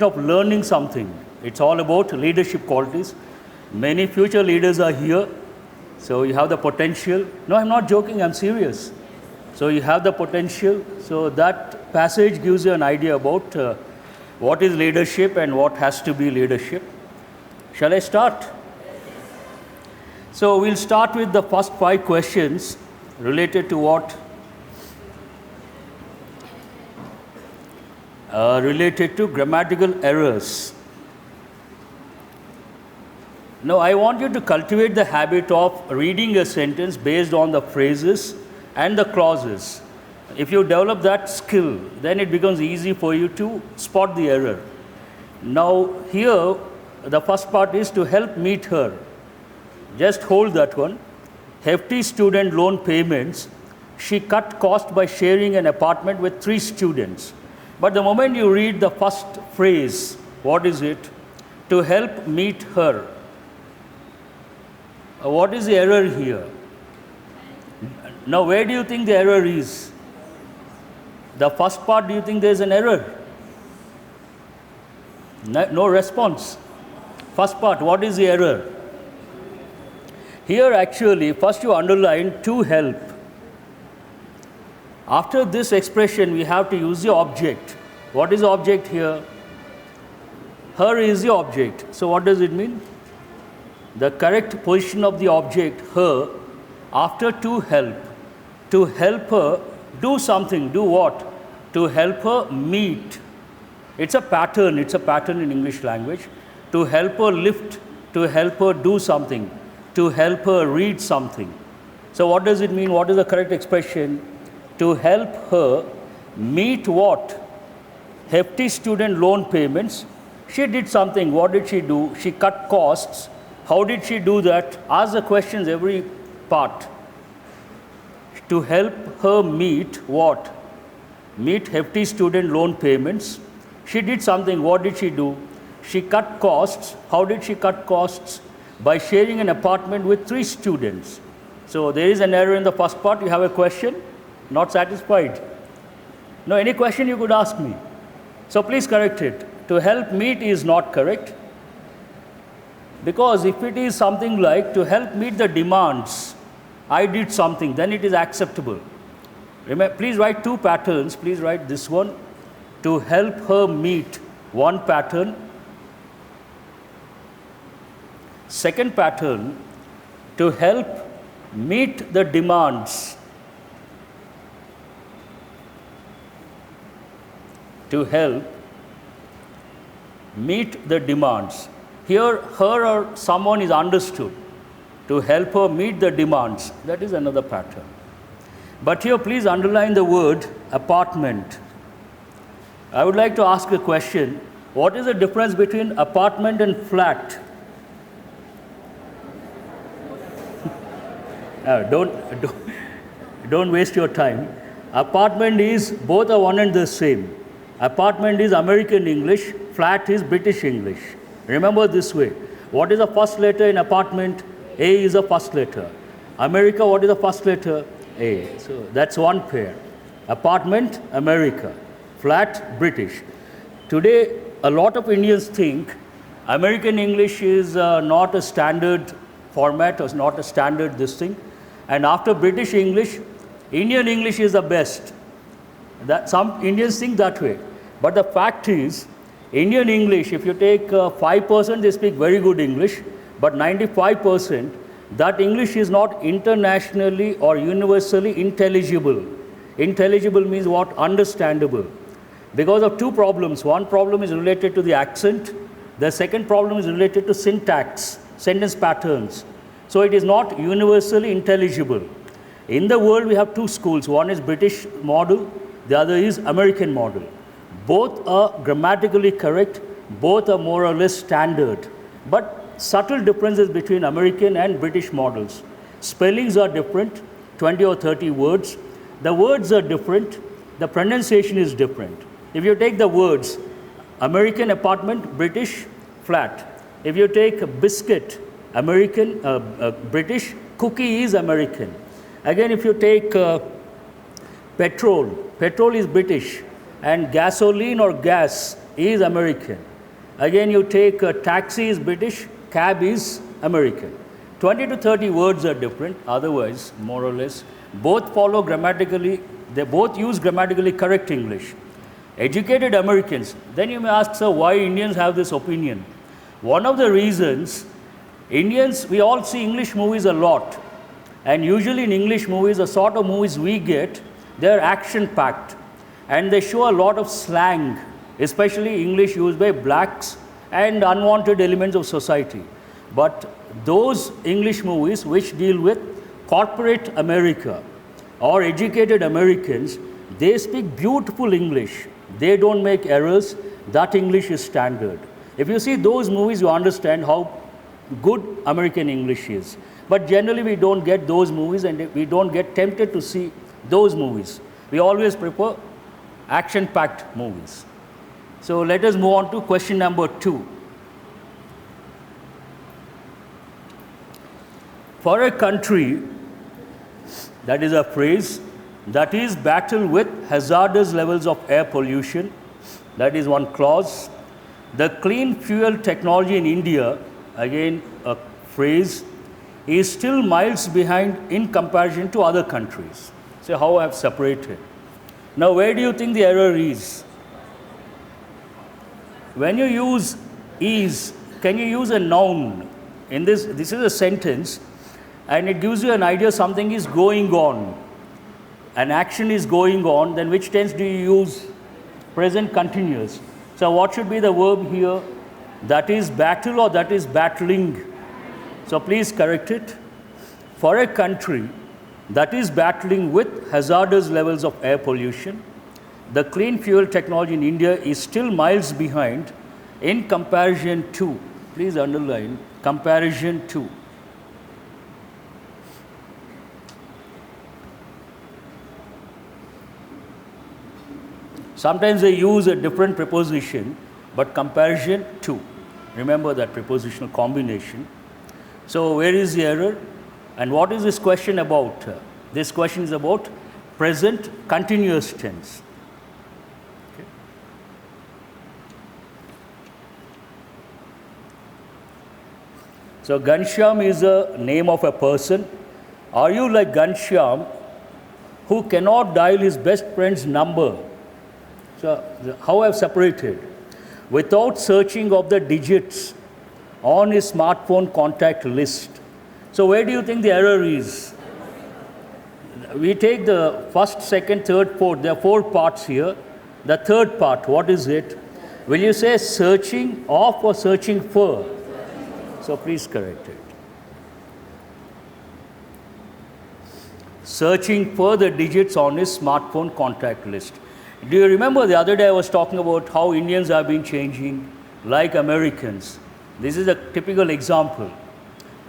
of learning something. It's all about leadership qualities. Many future leaders are here. So you have the potential. No, I'm not joking, I'm serious. So you have the potential. So that passage gives you an idea about what is leadership and what has to be leadership. Shall I start? So we'll start with the first 5 questions related to what? Related to grammatical errors. Now, I want you to cultivate the habit of reading a sentence based on the phrases and the clauses. If you develop that skill, then it becomes easy for you to spot the error. Now, here, the first part is to help meet her. Just hold that one. Hefty student loan payments. She cut cost by sharing an apartment with 3 students. But the moment you read the first phrase, what is it? To help meet her. What is the error here? Now, where do you think the error is? The first part, do you think there is an error? No response. First part, what is the error? Here actually, first you underline to help. After this expression, we have to use the object. What is the object here? Her is the object. So what does it mean? The correct position of the object, her, after to help. To help her do something. Do what? To help her meet. It's a pattern in English language. To help her lift, to help her do something, to help her read something. So what does it mean? What is the correct expression? To help her meet what? Hefty student loan payments. She did something. What did she do? She cut costs. How did she do that? Ask the questions every part. To help her meet what? Meet hefty student loan payments. She did something. What did she do? She cut costs. How did she cut costs? By sharing an apartment with 3 students. So there is an error in the first part. You have a question? Not satisfied? No, any question you could ask me. So please correct it. To help meet is not correct. Because if it is something like to help meet the demands, I did something, then it is acceptable. Remember, please write 2 patterns. Please write this one. To help her meet, one pattern. Second pattern, to help meet the demands. To help meet the demands. Here, her or someone is understood. To help her meet the demands. That is another pattern. But here, please underline the word apartment. I would like to ask a question. What is the difference between apartment and flat? Don't waste your time. Apartment is, both are one and the same. Apartment is American English, flat is British English. Remember this way. What is the first letter in apartment? A is the first letter. America, what is the first letter? A. So that's one pair. Apartment, America. Flat, British. Today, a lot of Indians think American English is not a standard format or not a standard this thing. And after British English, Indian English is the best. That some Indians think that way. But the fact is, Indian English, if you take 5%, they speak very good English, but 95%, that English is not internationally or universally intelligible. Intelligible means what? Understandable. Because of 2 problems. One problem is related to the accent. The second problem is related to syntax, sentence patterns. So it is not universally intelligible. In the world, we have 2 schools. One is British model, the other is American model. Both are grammatically correct, both are more or less standard. But subtle differences between American and British models. Spellings are different, 20 or 30 words. The words are different, the pronunciation is different. If you take the words, American apartment, British, flat. If you take biscuit, American, British, cookie is American. Again, if you take petrol, petrol is British. and gasoline or gas is American. Again, you take taxi is British, cab is American. 20 to 30 words are different, otherwise, more or less, both follow grammatically, they both use grammatically correct English. Educated Americans, then you may ask, sir, why Indians have this opinion? One of the reasons, Indians, we all see English movies a lot. And usually in English movies, the sort of movies we get, they're action-packed. And they show a lot of slang, especially English used by blacks and unwanted elements of society. But those English movies which deal with corporate America or educated Americans, they speak beautiful English. They don't make errors. That English is standard. If you see those movies, you understand how good American English is. But generally, we don't get those movies and we don't get tempted to see those movies. We always prefer action-packed movies. So let us move on to question number 2. For a country, that is a phrase, that is battle with hazardous levels of air pollution, that is one clause. The clean fuel technology in India, again a phrase, is still miles behind in comparison to other countries. So how I have separated. Now where do you think the error is? When you use is, can you use a noun? In this is a sentence and it gives you an idea something is going on. An action is going on, then which tense do you use? Present continuous. So what should be the verb here? That is battle or that is battling? So please correct it. For a country that is battling with hazardous levels of air pollution, the clean fuel technology in India is still miles behind in comparison to, please underline, comparison to. Sometimes they use a different preposition, but comparison to. Remember that prepositional combination. So where is the error? And what is this question about? This question is about present continuous tense. Okay. So Ghanshyam is a name of a person. Are you like Ghanshyam who cannot dial his best friend's number? So how I have separated? Without searching of the digits on his smartphone contact list. So where do you think the error is? We take the first, second, third, fourth. There are 4 parts here. The third part, what is it? Will you say searching of or searching for? So please correct it. Searching for the digits on his smartphone contact list. Do you remember the other day I was talking about how Indians have been changing like Americans? This is a typical example.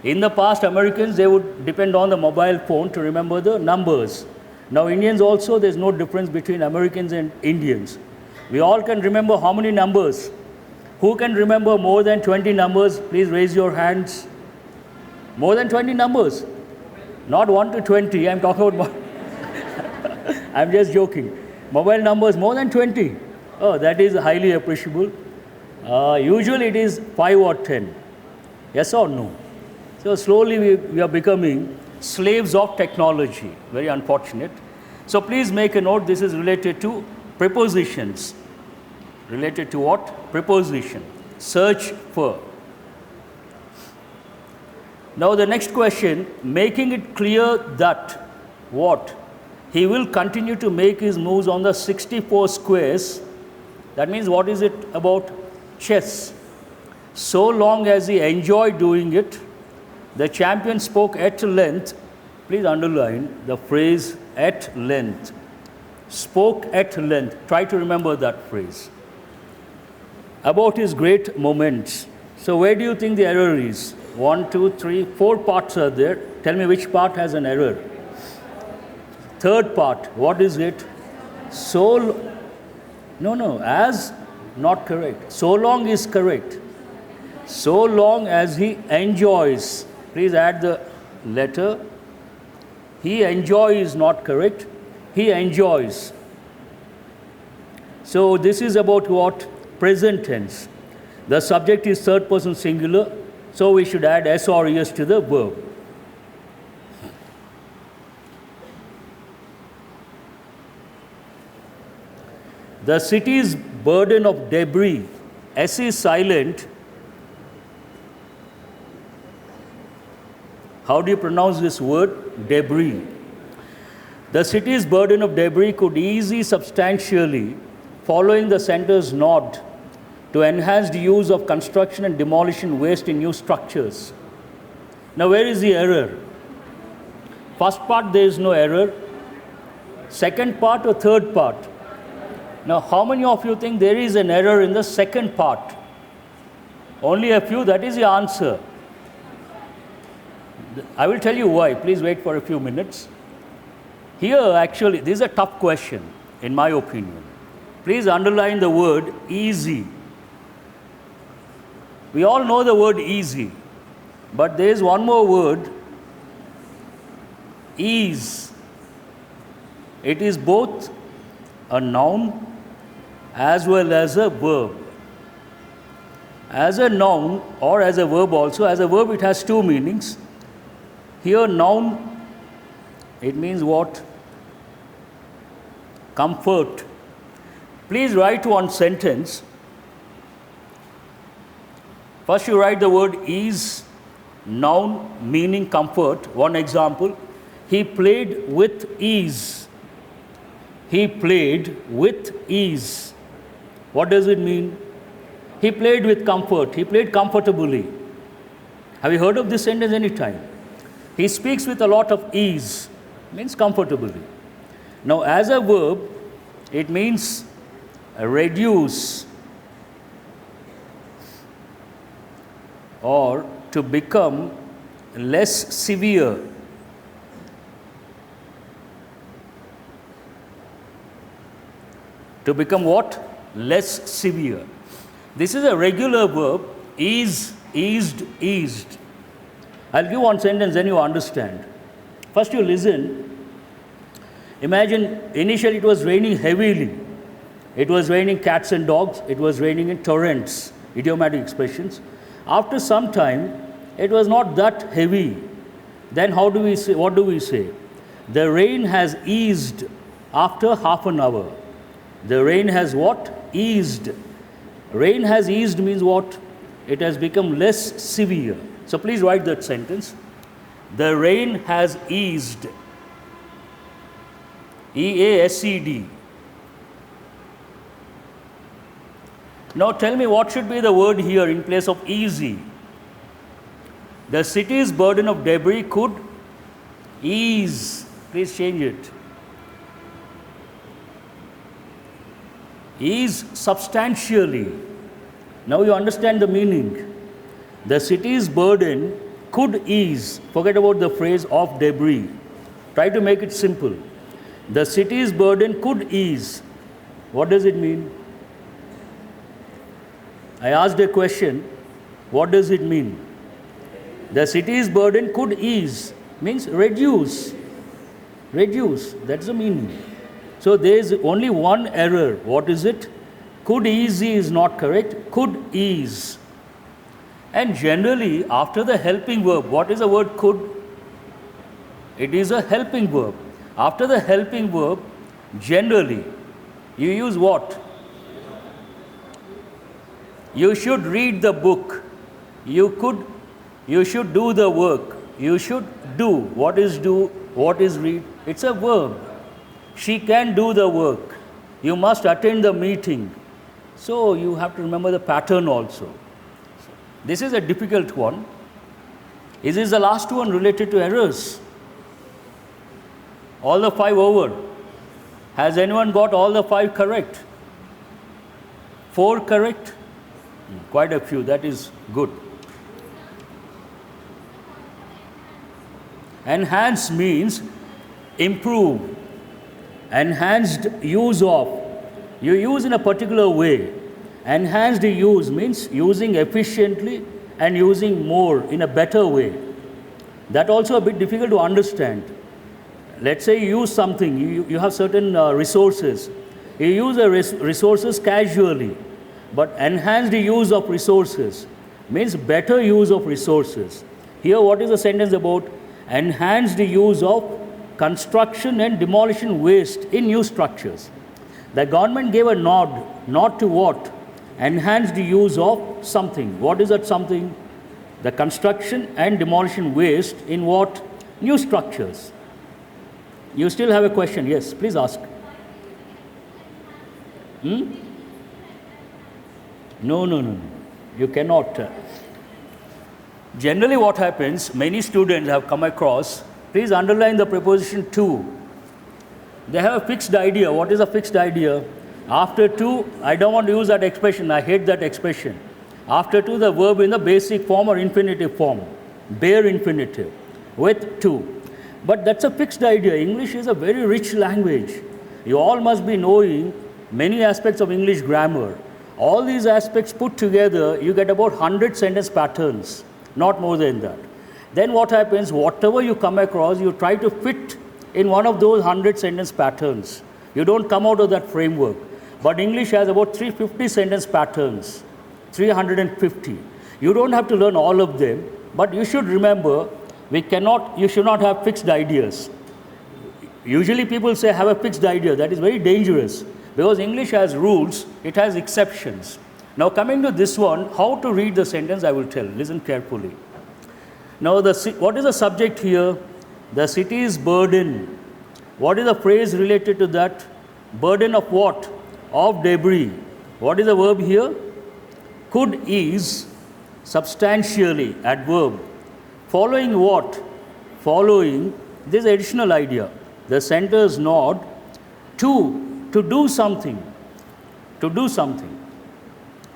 In the past, Americans, they would depend on the mobile phone to remember the numbers. Now, Indians also, there's no difference between Americans and Indians. We all can remember how many numbers? Who can remember more than 20 numbers? Please raise your hands. More than 20 numbers. Not 1 to 20, I'm talking about I'm just joking. Mobile numbers more than 20. Oh, that is highly appreciable. Usually it is 5 or 10. Yes or no? So slowly we are becoming slaves of technology. Very unfortunate. So please make a note, this is related to prepositions. Related to what? Preposition. Search for. Now the next question, making it clear that what? He will continue to make his moves on the 64 squares. That means what is it about? Chess. So long as he enjoyed doing it, the champion spoke at length. Please underline the phrase at length. Spoke at length. Try to remember that phrase. About his great moments. So where do you think the error is? 1, 2, 3, 4 parts are there. Tell me which part has an error. Third part, what is it? As not correct. So long is correct. So long as he enjoys. Please add the letter. He enjoys is not correct. He enjoys. So this is about what? Present tense. The subject is third person singular, so we should add S or ES to the verb. The city's burden of debris. S is silent. How do you pronounce this word? Debris. The city's burden of debris could easily substantially, following the center's nod to enhanced use of construction and demolition waste in new structures. Now, where is the error? First part, there is no error. Second part or third part? Now, how many of you think there is an error in the second part? Only a few. That is the answer. I will tell you why. Please wait for a few minutes. Here, actually, this is a tough question, in my opinion. Please underline the word easy. We all know the word easy, but there is one more word, ease. It is both a noun as well as a verb. As a noun or as a verb also, as a verb it has two meanings. Here noun, it means what? Comfort. Please write one sentence. First you write the word ease, noun meaning comfort. One example, he played with ease. He played with ease. What does it mean? He played with comfort. He played comfortably. Have you heard of this sentence any time? He speaks with a lot of ease. Means comfortably. Now, as a verb, it means reduce or to become less severe. To become what? Less severe. This is a regular verb, ease, eased, eased. I'll give one sentence, then you understand. First you listen. Imagine initially it was raining heavily. It was raining cats and dogs. It was raining in torrents, idiomatic expressions. After some time, it was not that heavy. Then how do we say, what do we say? The rain has eased after half an hour. The rain has what? Eased. Rain has eased means what? It has become less severe. So please write that sentence. The rain has eased. E-A-S-E-D. Now tell me what should be the word here in place of easy. The city's burden of debris could ease. Please change it. Ease substantially. Now you understand the meaning. The city's burden could ease. Forget about the phrase of debris. Try to make it simple. The city's burden could ease. What does it mean? I asked a question. What does it mean? The city's burden could ease. Means reduce. Reduce. That's the meaning. So there is only one error. What is it? Could easy is not correct. Could ease. And generally, after the helping verb, what is the word could? It is a helping verb. After the helping verb, generally, you use what? You should read the book. You should do the work. You should do. What is do? What is read? It's a verb. She can do the work. You must attend the meeting. So you have to remember the pattern also. This is a difficult one. Is this the last one related to errors? All the 5 over. Has anyone got all the 5 correct? 4 correct? Quite a few. That is good. Enhance means improve. Enhanced use of. You use in a particular way. Enhanced use means using efficiently and using more in a better way. That also a bit difficult to understand. Let's say you use something, you have certain resources. You use the resources casually, but enhanced use of resources means better use of resources. Here, what is the sentence about? Enhanced use of construction and demolition waste in new structures. The government gave a nod to what? Enhanced use of something. What is that something? The construction and demolition waste in what? New structures. You still have a question? Yes, please ask. No. You cannot. Generally what happens, many students have come across, please underline the preposition to. They have a fixed idea. What is a fixed idea? After to, I don't want to use that expression. I hate that expression. After to, the verb in the basic form or infinitive form, bare infinitive, with to. But that's a fixed idea. English is a very rich language. You all must be knowing many aspects of English grammar. All these aspects put together, you get about 100 sentence patterns, not more than that. Then what happens, whatever you come across, you try to fit in one of those 100 sentence patterns. You don't come out of that framework. But English has about 350 sentence patterns, 350. You don't have to learn all of them, but you should remember, you should not have fixed ideas. Usually people say have a fixed idea. That is very dangerous because English has rules, it has exceptions. Now coming to this one, how to read the sentence I will tell. Listen carefully. Now what is the subject here? The city's burden. What is the phrase related to that? Burden of what? Of debris. What is the verb here? Could ease substantially, adverb. Following what? Following this additional idea. The center's nod to do something. To do something.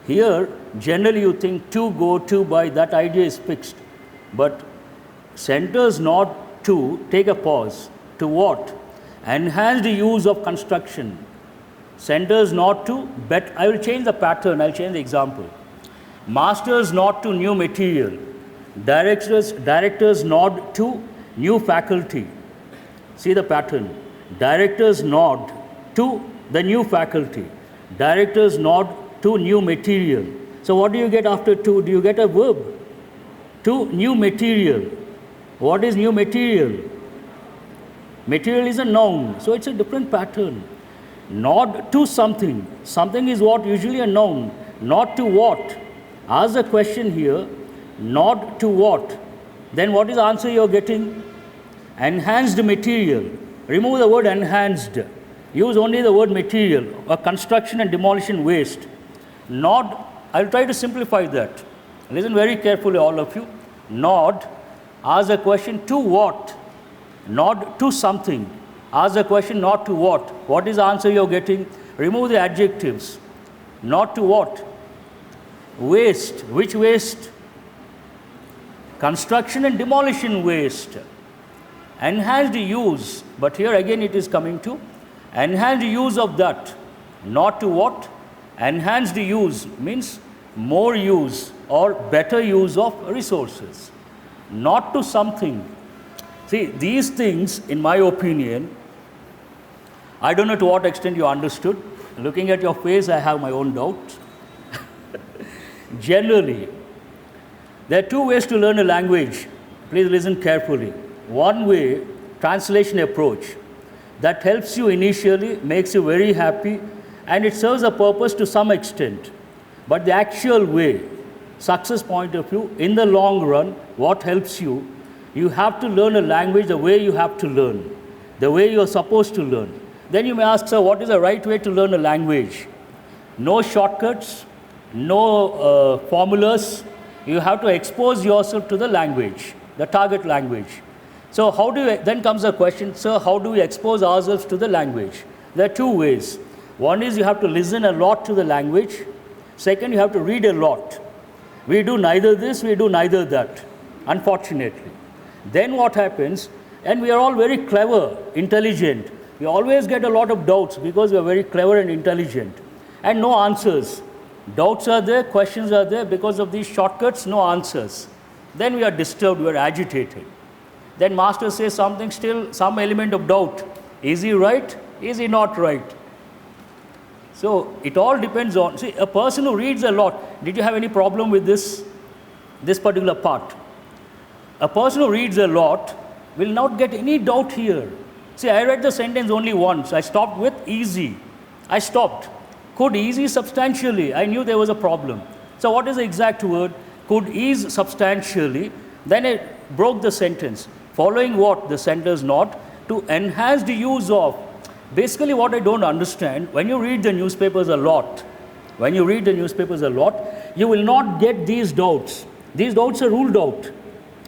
Here, generally you think to, go, to, buy, that idea is fixed. But center's nod to, take a pause. To what? Enhanced use of construction. Centers nod to, I will change the pattern, I will change the example. Masters nod to new material. Directors nod to new faculty. See the pattern. Directors nod to the new faculty. Directors nod to new material. So what do you get after to? Do you get a verb? To new material. What is new material? Material is a noun, so it's a different pattern. Nod to something. Something is what? Usually a noun. Nod to what? Ask the question here. Nod to what? Then what is the answer you are getting? Enhanced material. Remove the word enhanced. Use only the word material or construction and demolition waste. Nod, I will try to simplify that. Listen very carefully, all of you. Nod, ask the question to what? Nod to something. Ask the question not to what? What is the answer you are getting? Remove the adjectives. Not to what? Waste. Which waste? Construction and demolition waste. Enhanced use. But here again it is coming to enhanced use of that. Not to what? Enhanced use means more use or better use of resources. Not to something. See, these things, in my opinion, I don't know to what extent you understood. Looking at your face, I have my own doubts. Generally, there are two ways to learn a language. Please listen carefully. One way, translation approach. That helps you initially, makes you very happy, and it serves a purpose to some extent. But the actual way, success point of view, in the long run, what helps you? You have to learn a language the way you have to learn, the way you are supposed to learn. Then you may ask, sir, what is the right way to learn a language? No shortcuts, no formulas. You have to expose yourself to the language, the target language. So how do you, then comes the question, sir, how do we expose ourselves to the language? There are two ways. One is you have to listen a lot to the language. Second, you have to read a lot. We do neither this, we do neither that, unfortunately. Then what happens, and we are all very clever, intelligent. We always get a lot of doubts because we are very clever and intelligent. And no answers. Doubts are there, questions are there. Because of these shortcuts, no answers. Then we are disturbed, we are agitated. Then master says something, still some element of doubt. Is he right? Is he not right? So it all depends on, see, a person who reads a lot, did you have any problem with this particular part? A person who reads a lot will not get any doubt here. See, I read the sentence only once. I stopped with easy. I stopped. Could easy substantially. I knew there was a problem. So what is the exact word? Could ease substantially. Then I broke the sentence. Following what? The center's not. To enhance the use of. Basically what I don't understand, when you read the newspapers a lot, you will not get these doubts. These doubts are ruled out.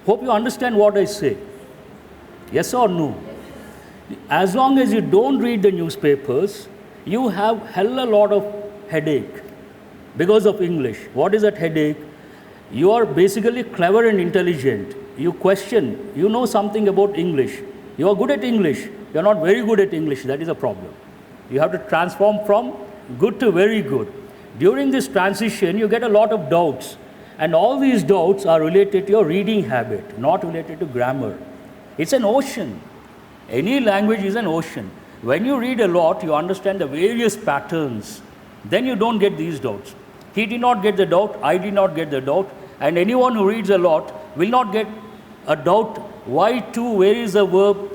Hope you understand what I say. Yes or no? As long as you don't read the newspapers, you have hell a lot of headache because of English. What is that headache? You are basically clever and intelligent. You question, you know something about English. You are good at English. You are not very good at English. That is a problem. You have to transform from good to very good. During this transition, you get a lot of doubts. And all these doubts are related to your reading habit, not related to grammar. It's an ocean. Any language is an ocean. When you read a lot, you understand the various patterns. Then you don't get these doubts. He did not get the doubt, I did not get the doubt, and anyone who reads a lot will not get a doubt. Why to, where is the verb?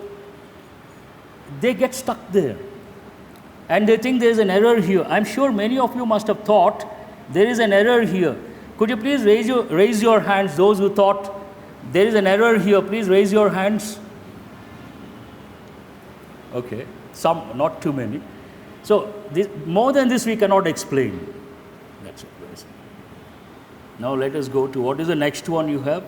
They get stuck there. And they think there is an error here. I'm sure many of you must have thought there is an error here. Could you please raise your hands, those who thought there is an error here, please raise your hands. Okay, some, not too many. So, more than this we cannot explain. That's it. Now let us go to, what is the next one you have?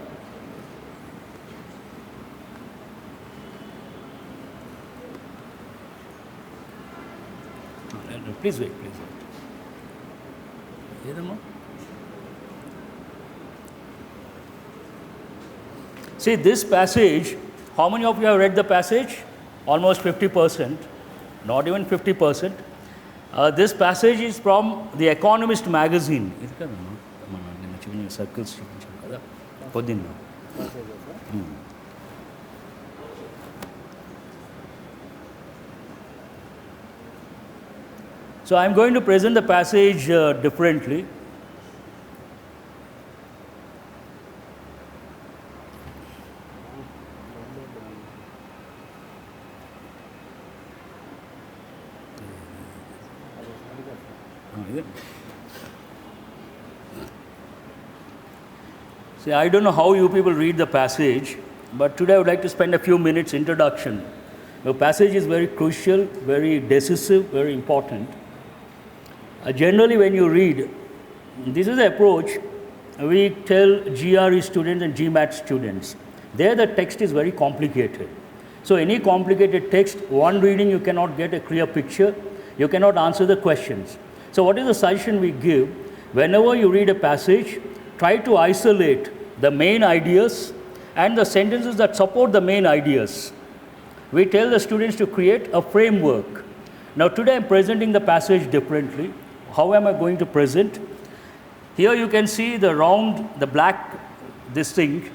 Please wait, please wait. See, this passage, how many of you have read the passage? Almost 50%, not even 50%. This passage is from The Economist magazine. So I am going to present the passage differently. See, I don't know how you people read the passage, but today I would like to spend a few minutes introduction. The passage is very crucial, very decisive, very important. Generally when you read, this is the approach we tell GRE students and GMAT students. There the text is very complicated. So any complicated text, one reading you cannot get a clear picture, you cannot answer the questions. So what is the suggestion we give? Whenever you read a passage, try to isolate the main ideas and the sentences that support the main ideas. We tell the students to create a framework. Now today I am presenting the passage differently. How am I going to present? Here you can see the round, the black, this thing.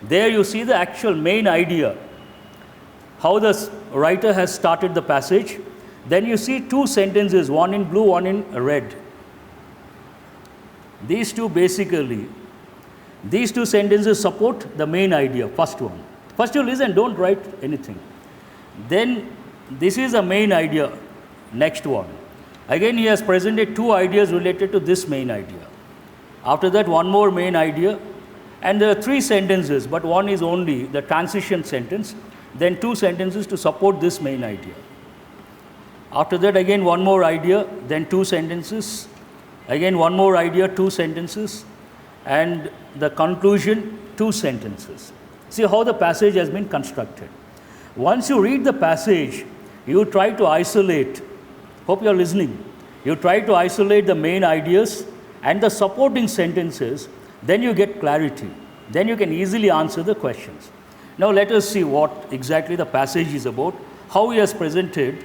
There you see the actual main idea, how the writer has started the passage. Then you see two sentences, one in blue, one in red. These two sentences support the main idea, first one. First you listen, don't write anything. Then this is the main idea, next one. Again he has presented two ideas related to this main idea. After that one more main idea, and there are three sentences, but one is only the transition sentence, then two sentences to support this main idea. After that again one more idea, then two sentences, again one more idea, two sentences, and the conclusion, two sentences. See how the passage has been constructed. Once you read the passage, you try to isolate, hope you are listening, you try to isolate the main ideas and the supporting sentences, then you get clarity. Then you can easily answer the questions. Now let us see what exactly the passage is about, how he has presented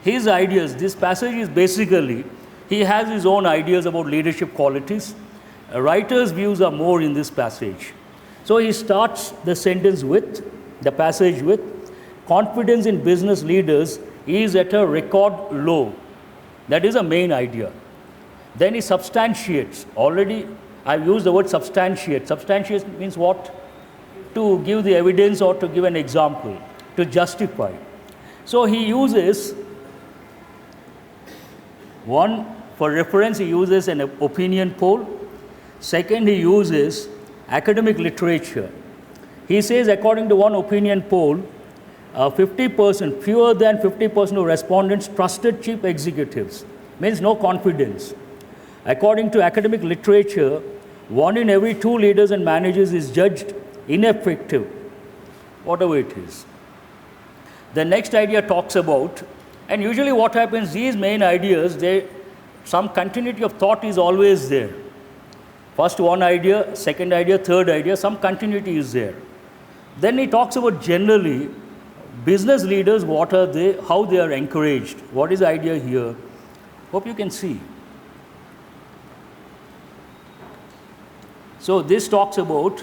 his ideas. This passage is basically, he has his own ideas about leadership qualities. A writer's views are more in this passage. So he starts the sentence with, the passage with, confidence in business leaders is at a record low. That is a main idea. Then he substantiates. Already I've used the word substantiate. Substantiate means what? To give the evidence or to give an example, to justify. So he uses one, for reference, he uses an opinion poll. Second, he uses academic literature. He says, according to one opinion poll, 50%, fewer than 50% of respondents trusted chief executives. Means no confidence. According to academic literature, 1 in every 2 leaders and managers is judged ineffective, whatever it is. The next idea talks about, and usually what happens, these main ideas, some continuity of thought is always there. First one idea, second idea, third idea, some continuity is there. Then he talks about generally, business leaders, what are they, how they are encouraged. What is the idea here? Hope you can see. So this talks about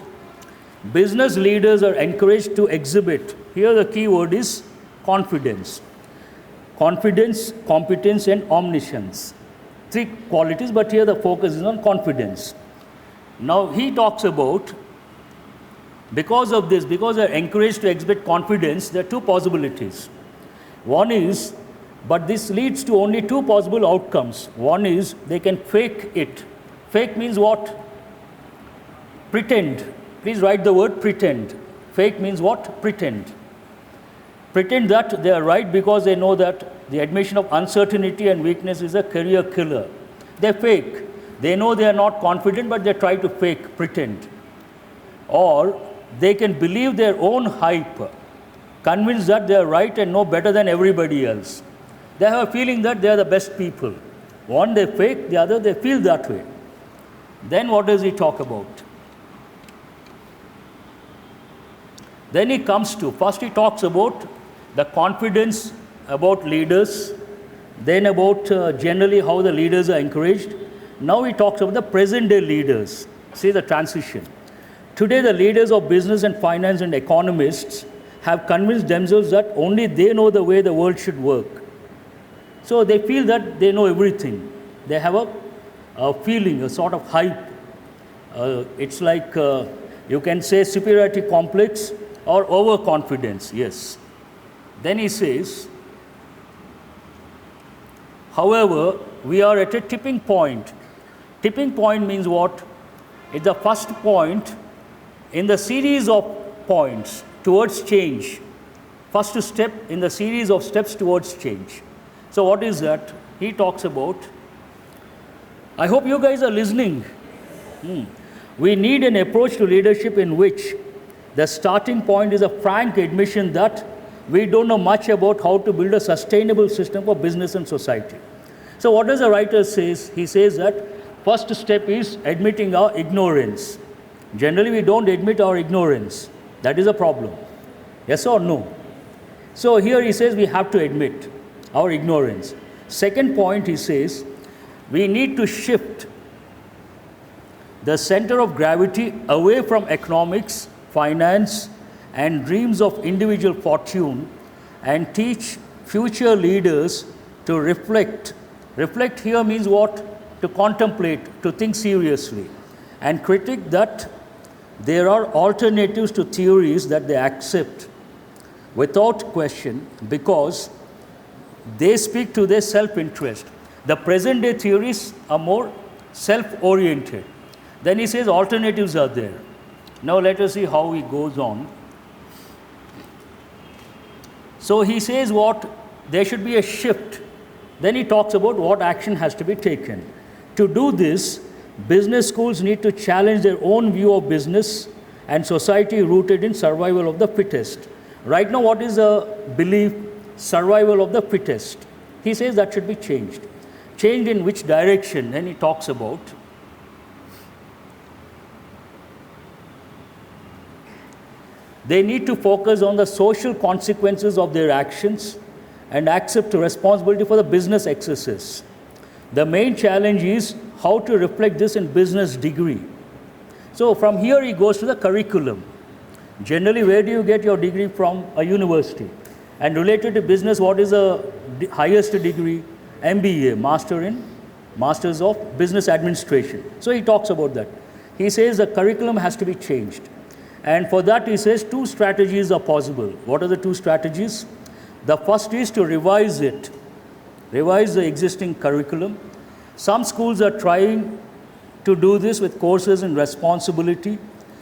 business leaders are encouraged to exhibit. Here the key word is confidence. Confidence, competence and omniscience. 3 qualities, but here the focus is on confidence. Now he talks about, because of this, because they are encouraged to exhibit confidence, there are 2 possibilities. One is, but this leads to only 2 possible outcomes. One is they can fake it. Fake means what? Pretend. Please write the word pretend. Fake means what? Pretend. Pretend that they are right because they know that the admission of uncertainty and weakness is a career killer. They fake. They know they are not confident, but they try to fake, pretend. Or they can believe their own hype, convinced that they are right and know better than everybody else. They have a feeling that they are the best people. One, they fake, the other, they feel that way. Then what does he talk about? Then he comes to, first he talks about the confidence about leaders, then about generally how the leaders are encouraged. Now he talks about the present day leaders. See the transition. Today the leaders of business and finance and economists have convinced themselves that only they know the way the world should work. So they feel that they know everything. They have a feeling, a sort of hype. It's like you can say superiority complex or overconfidence, yes. Then he says, however, we are at a tipping point. Tipping point means what? It's the first point in the series of points towards change. First step in the series of steps towards change. So what is that? He talks about, I hope you guys are listening. We need an approach to leadership in which the starting point is a frank admission that we don't know much about how to build a sustainable system for business and society. So what does the writer say? He says that first step is admitting our ignorance. Generally, we don't admit our ignorance. That is a problem. Yes or no? So here he says we have to admit our ignorance. Second point, he says, we need to shift the center of gravity away from economics, finance, and dreams of individual fortune and teach future leaders to reflect. Reflect here means what? To contemplate, to think seriously, and critique that there are alternatives to theories that they accept without question because they speak to their self-interest. The present day theories are more self-oriented. Then he says alternatives are there. Now let us see how he goes on. So he says what? There should be a shift. Then he talks about what action has to be taken. To do this, business schools need to challenge their own view of business and society rooted in survival of the fittest. Right now, what is the belief? Survival of the fittest. He says that should be changed. Changed in which direction? Then he talks about. They need to focus on the social consequences of their actions and accept responsibility for the business excesses. The main challenge is how to reflect this in business degree. So from here he goes to the curriculum. Generally, where do you get your degree from? A university. And related to business, what is the highest degree? MBA, Masters of Business Administration. So he talks about that. He says the curriculum has to be changed. And for that, he says 2 strategies are possible. What are the 2 strategies? The first is to revise it, revise the existing curriculum. Some schools are trying to do this with courses in responsibility,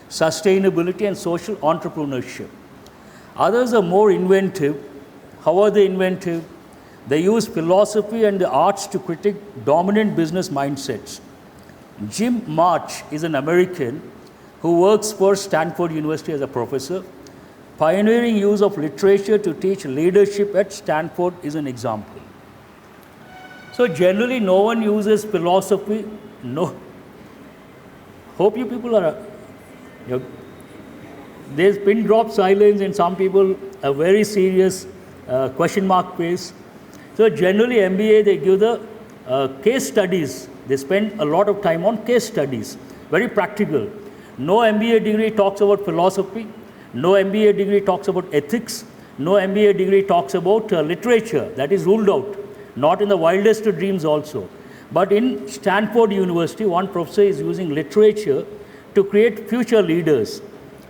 sustainability, and social entrepreneurship. Others are more inventive. How are they inventive? They use philosophy and the arts to critique dominant business mindsets. Jim March is an American who works for Stanford University as a professor. Pioneering use of literature to teach leadership at Stanford is an example. So generally, no one uses philosophy. No. Hope you people are. There's pin drop silence, and some people a very serious question mark face. So generally, MBA they give the case studies. They spend a lot of time on case studies, very practical. No MBA degree talks about philosophy. No MBA degree talks about ethics. No MBA degree talks about literature. That is ruled out. Not in the wildest of dreams also. But in Stanford University, one professor is using literature to create future leaders.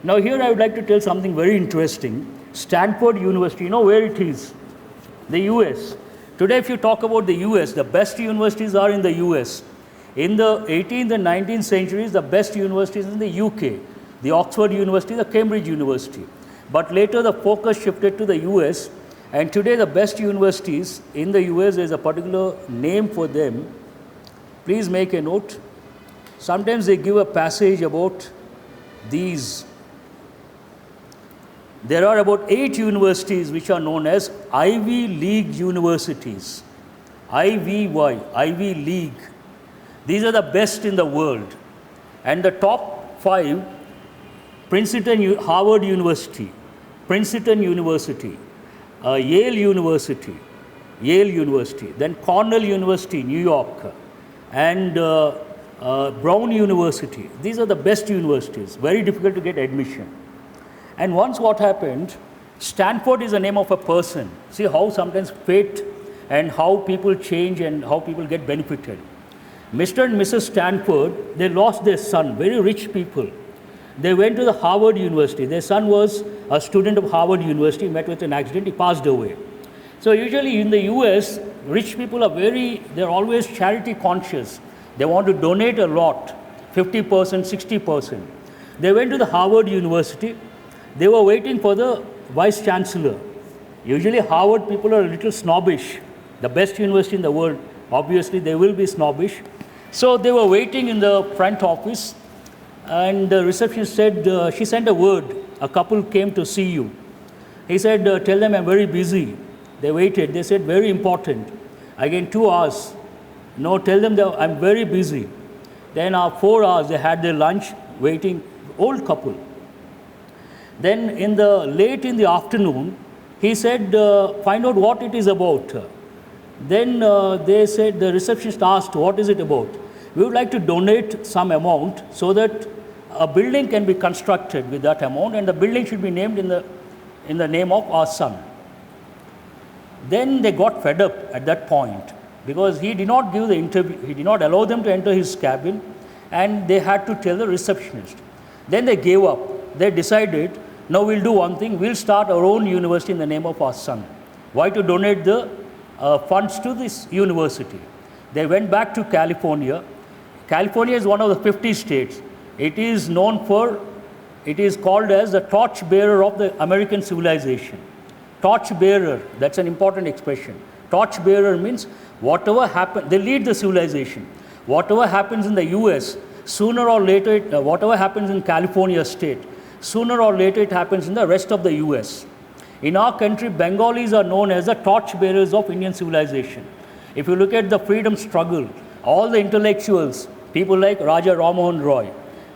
Now here I would like to tell something very interesting. Stanford University, you know where it is? The US. Today if you talk about the US, the best universities are in the US. In the 18th and 19th centuries, the best universities in the UK, the Oxford University, the Cambridge University. But later the focus shifted to the US, and today the best universities in the US, there is a particular name for them. Please make a note. Sometimes they give a passage about these. There are about 8 universities which are known as Ivy League universities. IVY, Ivy League. These are the best in the world. And the top 5, Harvard University, Princeton University, Yale University, then Cornell University, New York, and Brown University. These are the best universities, very difficult to get admission. And once what happened, Stanford is the name of a person. See how sometimes fate and how people change and how people get benefited. Mr. and Mrs. Stanford, they lost their son, very rich people. They went to the Harvard University. Their son was a student of Harvard University, met with an accident, he passed away. So usually in the US, rich people are they're always charity conscious. They want to donate a lot, 50%, 60%. They went to the Harvard University. They were waiting for the vice chancellor. Usually Harvard people are a little snobbish. The best university in the world, obviously they will be snobbish. So they were waiting in the front office, and the receptionist said, she sent a word, a couple came to see you. He said, tell them I'm very busy. They waited, they said, very important. Again, 2 hours. No, tell them that I'm very busy. Then 4 hours, they had their lunch, waiting, old couple. Then late in the afternoon, he said, find out what it is about. Then they said, the receptionist asked, what is it about? We would like to donate some amount so that a building can be constructed with that amount, and the building should be named in the name of our son. Then they got fed up at that point because he did not give the interview, he did not allow them to enter his cabin, and they had to tell the receptionist. Then they gave up. They decided, now we'll do one thing, we'll start our own university in the name of our son. Why to donate the funds to this university? They went back to California. California is one of the 50 states. It is called as the torchbearer of the American civilization. Torchbearer, that's an important expression. Torchbearer means whatever happens, they lead the civilization. Whatever happens in the US, sooner or later, whatever happens in California state, sooner or later it happens in the rest of the US. In our country, Bengalis are known as the torchbearers of Indian civilization. If you look at the freedom struggle, all the intellectuals, people like Raja Rammohun Roy,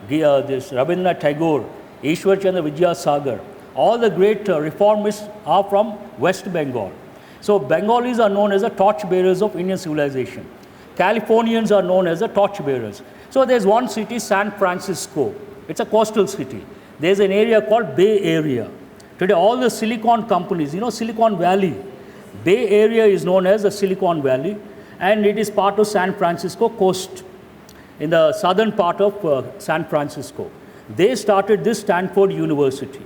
Rabindranath Tagore, Ishwar Chandra Vidyasagar, all the great reformists are from West Bengal. So Bengalis are known as the torchbearers of Indian civilization. Californians are known as the torchbearers. So there's one city, San Francisco. It's a coastal city. There's an area called Bay Area. Today all the silicon companies, Silicon Valley, Bay Area is known as the Silicon Valley. and it is part of San Francisco coast, in the southern part of San Francisco. They started this Stanford University.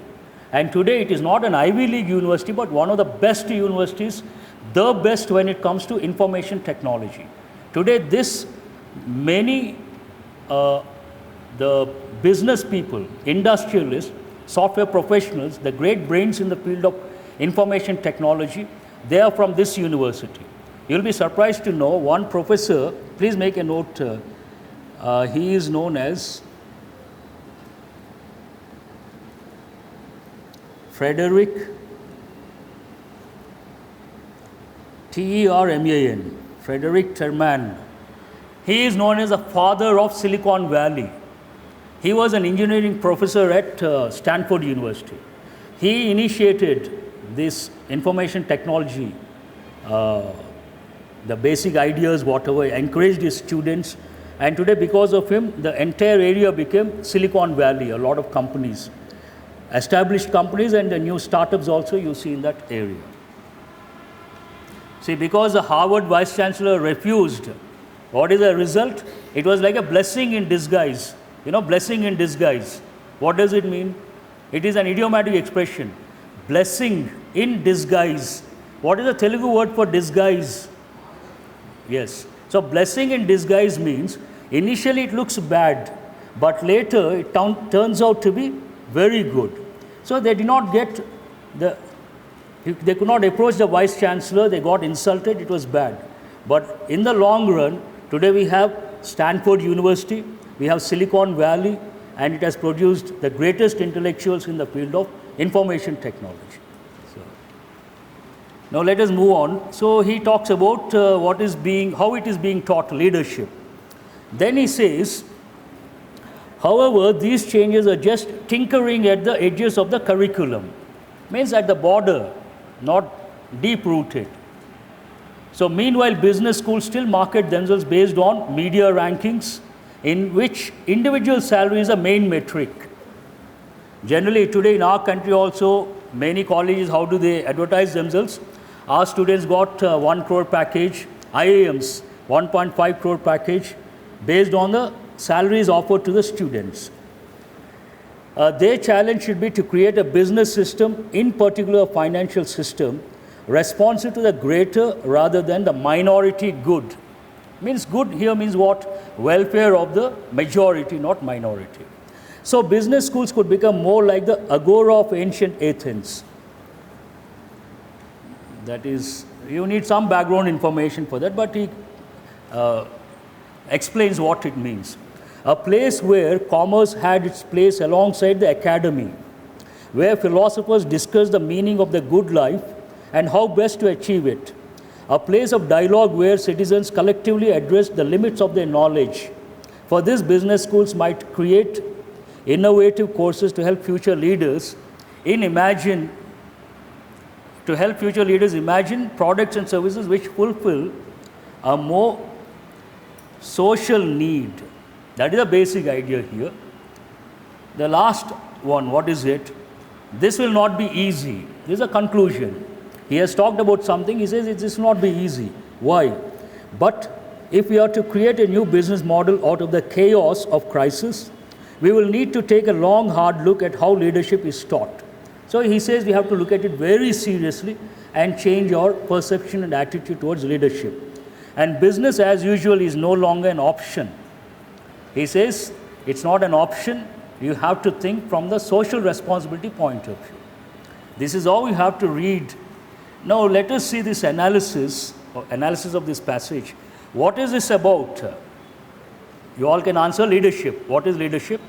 And today it is not an Ivy League university, but one of the best universities, the best when it comes to information technology. Today many the business people, industrialists, software professionals, the great brains in the field of information technology, they are from this university. You'll be surprised to know one professor, please make a note, he is known as Frederick Terman, Frederick Terman. He is known as the father of Silicon Valley. He was an engineering professor at Stanford University. He initiated this information technology, the basic ideas, whatever, encouraged his students. And today, because of him, the entire area became Silicon Valley, a lot of companies. Established companies and the new startups also you see in that area. See, because the Harvard Vice Chancellor refused, what is the result? It was like a blessing in disguise. You know, blessing in disguise. What does it mean? It is an idiomatic expression. Blessing in disguise. What is the Telugu word for disguise? Yes. So, blessing in disguise means initially it looks bad, but later it turns out to be very good. So, they did not get they could not approach the Vice Chancellor, they got insulted, it was bad. But in the long run, today we have Stanford University, we have Silicon Valley, and it has produced the greatest intellectuals in the field of information technology. So, now let us move on. So, he talks about how it is being taught, leadership. Then he says, however, these changes are just tinkering at the edges of the curriculum. Means at the border, not deep-rooted. So, meanwhile, business schools still market themselves based on media rankings, in which individual salary is a main metric. Generally, today in our country also, many colleges, how do they advertise themselves? Our students got 1 crore package, IIMs, 1.5 crore package, based on the salaries offered to the students. Their challenge should be to create a business system, in particular a financial system, responsive to the greater rather than the minority good. Means good here means what? Welfare of the majority, not minority. So business schools could become more like the agora of ancient Athens. That is, you need some background information for that, but he explains what it means. A place where commerce had its place alongside the academy, where philosophers discussed the meaning of the good life and how best to achieve it. A place of dialogue where citizens collectively addressed the limits of their knowledge. For this, business schools might create innovative courses to help future leaders imagine products and services which fulfill a more social need. That is the basic idea here. The last one, what is it? This will not be easy. This is a conclusion. He has talked about something, he says it will not be easy. Why? But if we are to create a new business model out of the chaos of crisis, we will need to take a long, hard look at how leadership is taught. So he says we have to look at it very seriously and change our perception and attitude towards leadership. And business as usual is no longer an option. He says it's not an option, you have to think from the social responsibility point of view. This is how we have to read. Now let us see this analysis of this passage. What is this about? You all can answer leadership. What is leadership?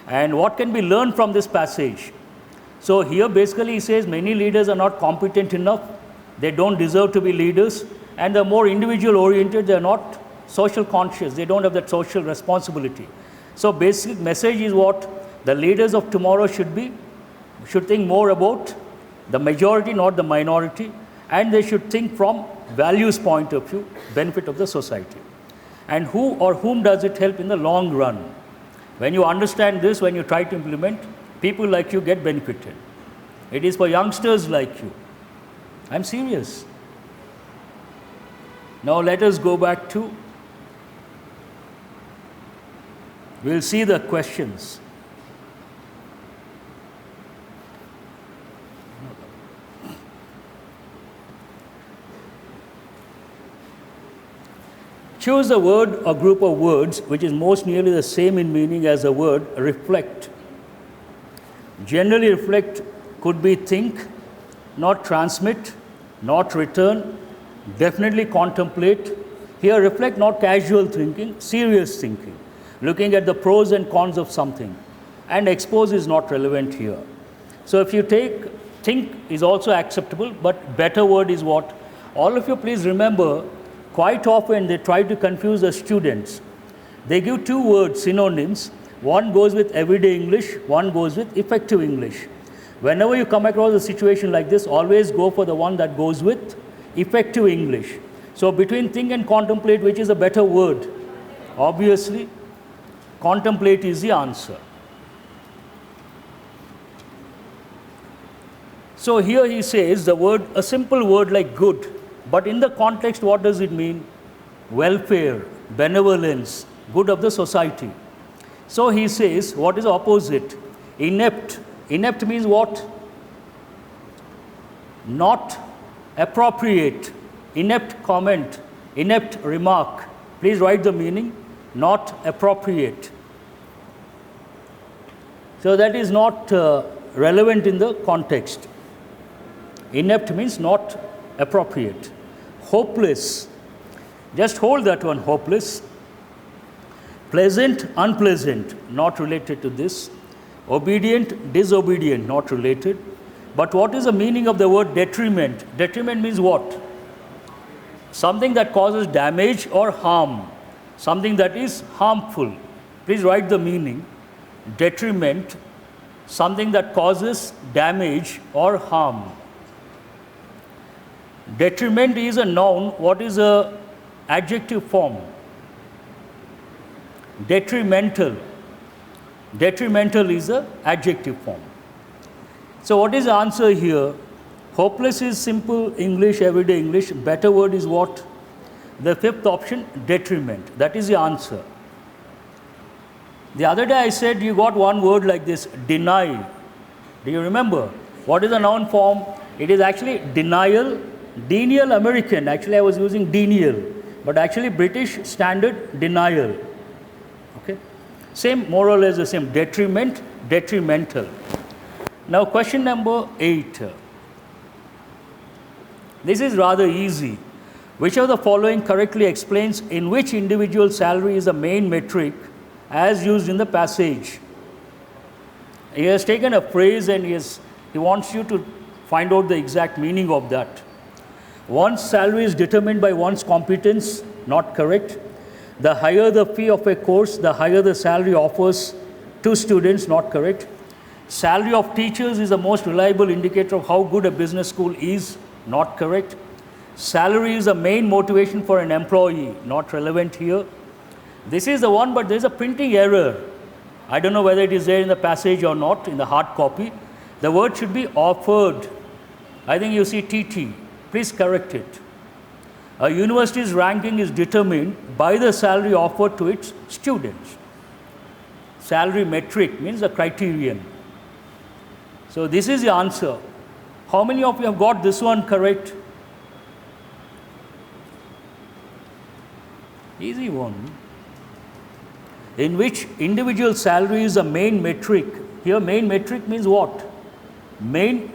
And what can be learned from this passage? So here basically he says many leaders are not competent enough, they don't deserve to be leaders, and they're more individual oriented, they're not social conscious, they don't have that social responsibility. So basic message is what? The leaders of tomorrow should think more about the majority, not the minority, and they should think from values point of view, benefit of the society. And who or whom does it help in the long run? When you understand this, when you try to implement, people like you get benefited. It is for youngsters like you. I'm serious. Now let us go back to, we'll see the questions. Choose a word or group of words which is most nearly the same in meaning as the word reflect. Generally, reflect could be think, not transmit, not return, definitely contemplate. Here, reflect not casual thinking, serious thinking, looking at the pros and cons of something. And expose is not relevant here. So if you take think is also acceptable, but better word is what? All of you please remember, quite often they try to confuse the students. They give two words, synonyms. One goes with everyday English, one goes with effective English. Whenever you come across a situation like this, always go for the one that goes with effective English. So between think and contemplate, which is a better word? Obviously, contemplate is the answer. So here he says the word, a simple word like good, but in the context, what does it mean? Welfare, benevolence, good of the society. So he says, what is the opposite? Inept. Inept means what? Not appropriate. Inept comment, inept remark. Please write the meaning. Not appropriate. So that is not relevant in the context. Inept means not appropriate. Hopeless. Just hold that one, hopeless. Pleasant, unpleasant, not related to this. Obedient, disobedient, not related. But what is the meaning of the word detriment? Detriment means what? Something that causes damage or harm. Something that is harmful. Please write the meaning. Detriment, something that causes damage or harm. Detriment is a noun. What is a adjective form? Detrimental. Detrimental is a adjective form. So what is the answer here? Hopeless is simple English, everyday English. Better word is what? The fifth option, detriment. That is the answer. The other day I said you got one word like this, deny. Do you remember? What is the noun form? It is actually denial. Denial American. Actually I was using denial. But actually British standard denial. Okay. Same, more or less the same. Detriment, detrimental. Now question number 8. This is rather easy. Which of the following correctly explains in which individual salary is the main metric as used in the passage? He has taken a phrase and he wants you to find out the exact meaning of that. One's salary is determined by one's competence, not correct. The higher the fee of a course, the higher the salary offers to students, not correct. Salary of teachers is the most reliable indicator of how good a business school is, not correct. Salary is the main motivation for an employee, not relevant here. This is the one, but there is a printing error. I don't know whether it is there in the passage or not, in the hard copy. The word should be offered. I think you see TT. Please correct it. A university's ranking is determined by the salary offered to its students. Salary metric means the criterion. So this is the answer. How many of you have got this one correct? Easy one. In which individual salary is the main metric. Here main metric means what? Main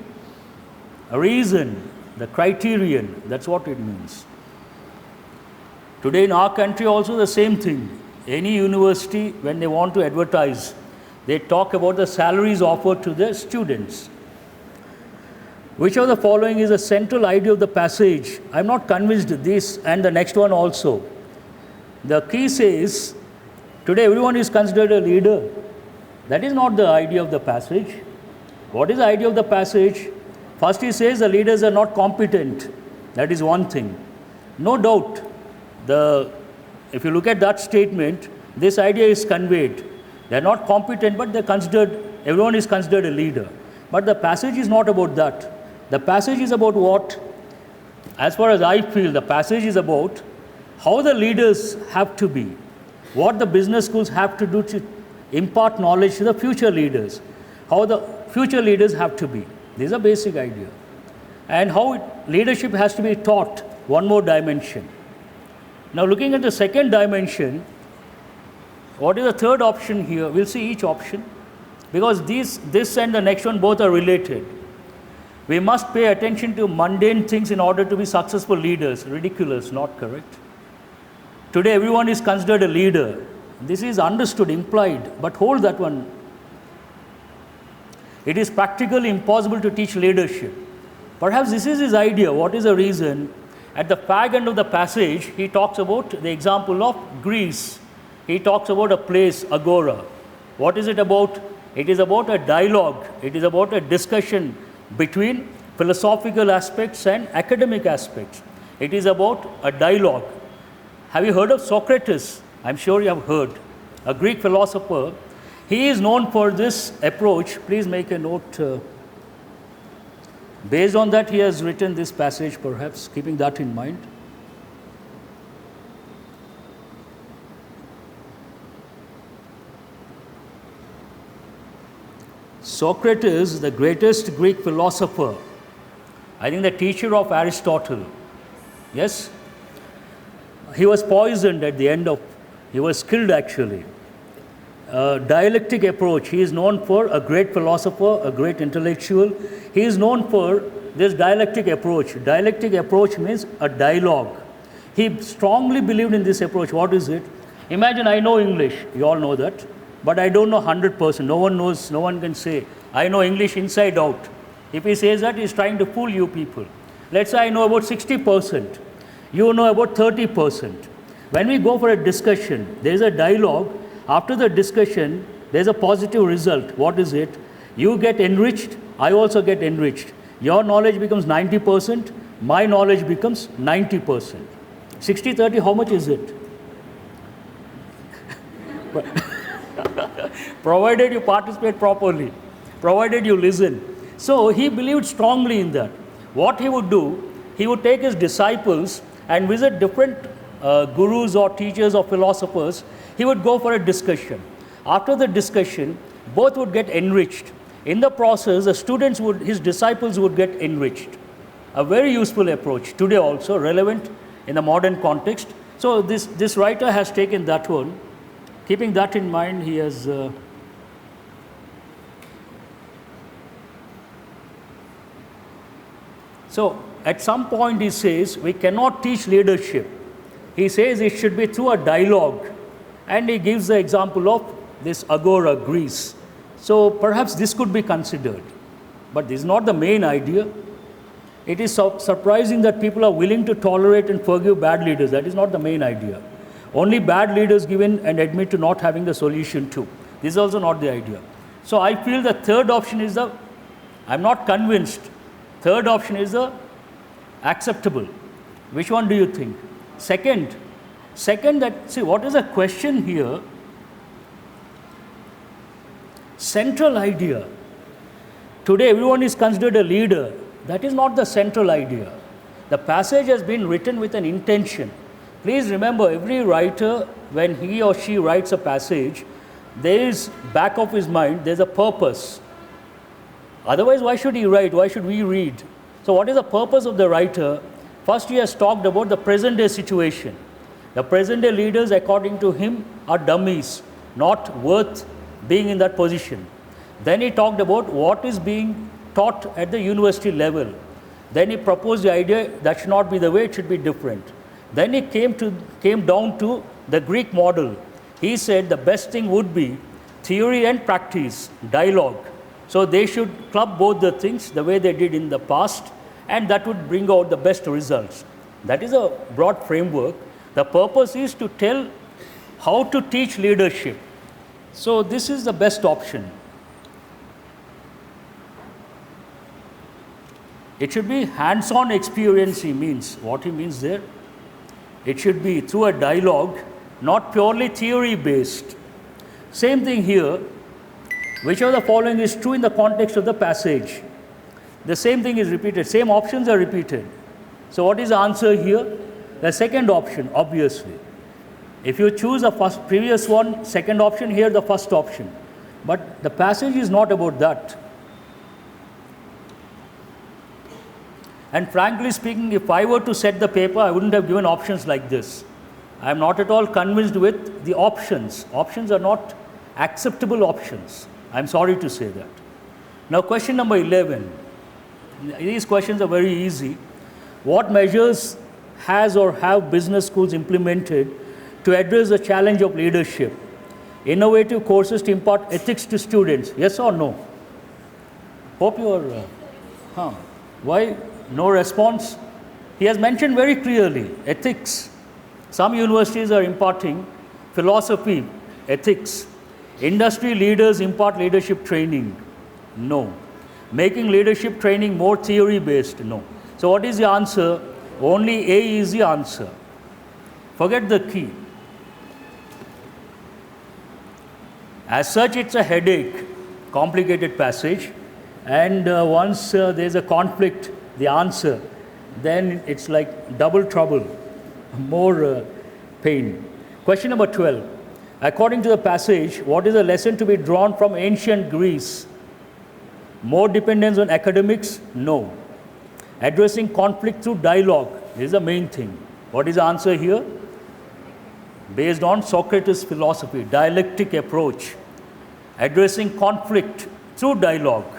reason, the criterion, that's what it means. Today in our country also the same thing. Any university, when they want to advertise, they talk about the salaries offered to their students. Which of the following is a central idea of the passage? I am not convinced this and the next one also. The key says, today everyone is considered a leader. That is not the idea of the passage. What is the idea of the passage? First he says the leaders are not competent. That is one thing. No doubt, if you look at that statement, this idea is conveyed. They are not competent, but everyone is considered a leader. But the passage is not about that. The passage is about what? As far as I feel, the passage is about how the leaders have to be, what the business schools have to do to impart knowledge to the future leaders, how the future leaders have to be. This is a basic idea. And how leadership has to be taught, one more dimension. Now looking at the second dimension, what is the third option here? We'll see each option, because this and the next one both are related. We must pay attention to mundane things in order to be successful leaders. Ridiculous, not correct. Today everyone is considered a leader. This is understood, implied, but hold that one. It is practically impossible to teach leadership. Perhaps this is his idea. What is the reason? At the fag end of the passage, he talks about the example of Greece. He talks about a place, agora. What is it about? It is about a dialogue. It is about a discussion between philosophical aspects and academic aspects. It is about a dialogue. Have you heard of Socrates? I'm sure you have heard. A Greek philosopher. He is known for this approach. Please make a note. Based on that, he has written this passage, perhaps, keeping that in mind. Socrates, the greatest Greek philosopher, I think the teacher of Aristotle. Yes? He was poisoned at the end of, he was killed actually. Dialectic approach. He is known for a great philosopher, a great intellectual. He is known for this dialectic approach. Dialectic approach means a dialogue. He strongly believed in this approach. What is it? Imagine I know English. You all know that. But I don't know 100%. No one knows, no one can say, I know English inside out. If he says that, he's trying to fool you people. Let's say I know about 60%. You know about 30%. When we go for a discussion, there is a dialogue. After the discussion, there is a positive result. What is it? You get enriched, I also get enriched. Your knowledge becomes 90%, my knowledge becomes 90%. 60-30, how much is it? Provided you participate properly, provided you listen. So he believed strongly in that. What he would do, he would take his disciples and visit different gurus or teachers or philosophers. He would go for a discussion. After the discussion, both would get enriched. In the process, the students would, his disciples would get enriched. A very useful approach, today also relevant in the modern context. So this writer has taken that one. Keeping that in mind, he has so at some point he says, we cannot teach leadership. He says it should be through a dialogue. And he gives the example of this agora, Greece. So perhaps this could be considered. But this is not the main idea. It is surprising that people are willing to tolerate and forgive bad leaders. That is not the main idea. Only bad leaders give in and admit to not having the solution too. This is also not the idea. So I feel the third option is the, I'm not convinced. Third option is the acceptable. Which one do you think? Second, that, see, what is the question here? Central idea. Today everyone is considered a leader. That is not the central idea. The passage has been written with an intention. Please remember, every writer, when he or she writes a passage, there is back of his mind, there's a purpose. Otherwise, why should he write? Why should we read? So what is the purpose of the writer? First, he has talked about the present day situation. The present day leaders, according to him, are dummies, not worth being in that position. Then he talked about what is being taught at the university level. Then he proposed the idea that should not be the way, it should be different. Then he came down to the Greek model. He said the best thing would be theory and practice, dialogue. So they should club both the things the way they did in the past, and that would bring out the best results. That is a broad framework. The purpose is to tell how to teach leadership. So this is the best option. It should be hands-on experience, he means. What he means there? It should be through a dialogue, not purely theory-based. Same thing here. Which of the following is true in the context of the passage? The same thing is repeated. Same options are repeated. So what is the answer here? The second option, obviously. If you choose the previous one, second option, here the first option. But the passage is not about that. And frankly speaking, if I were to set the paper, I wouldn't have given options like this. I am not at all convinced with the options. Options are not acceptable options. I am sorry to say that. Now, question number 11. These questions are very easy. What measures has or have business schools implemented to address the challenge of leadership? Innovative courses to impart ethics to students. Yes or no? Hope you are. Why? No response? He has mentioned very clearly ethics. Some universities are imparting philosophy, ethics. Industry leaders impart leadership training. No. Making leadership training more theory based. No. So what is the answer? Only A is the answer. Forget the key. As such, it's a headache, complicated passage, and once there's a conflict, the answer, then it's like double trouble, more pain. Question number 12. According to the passage, what is the lesson to be drawn from ancient Greece? More dependence on academics? No. Addressing conflict through dialogue is the main thing. What is the answer here? Based on Socrates' philosophy, dialectic approach, addressing conflict through dialogue.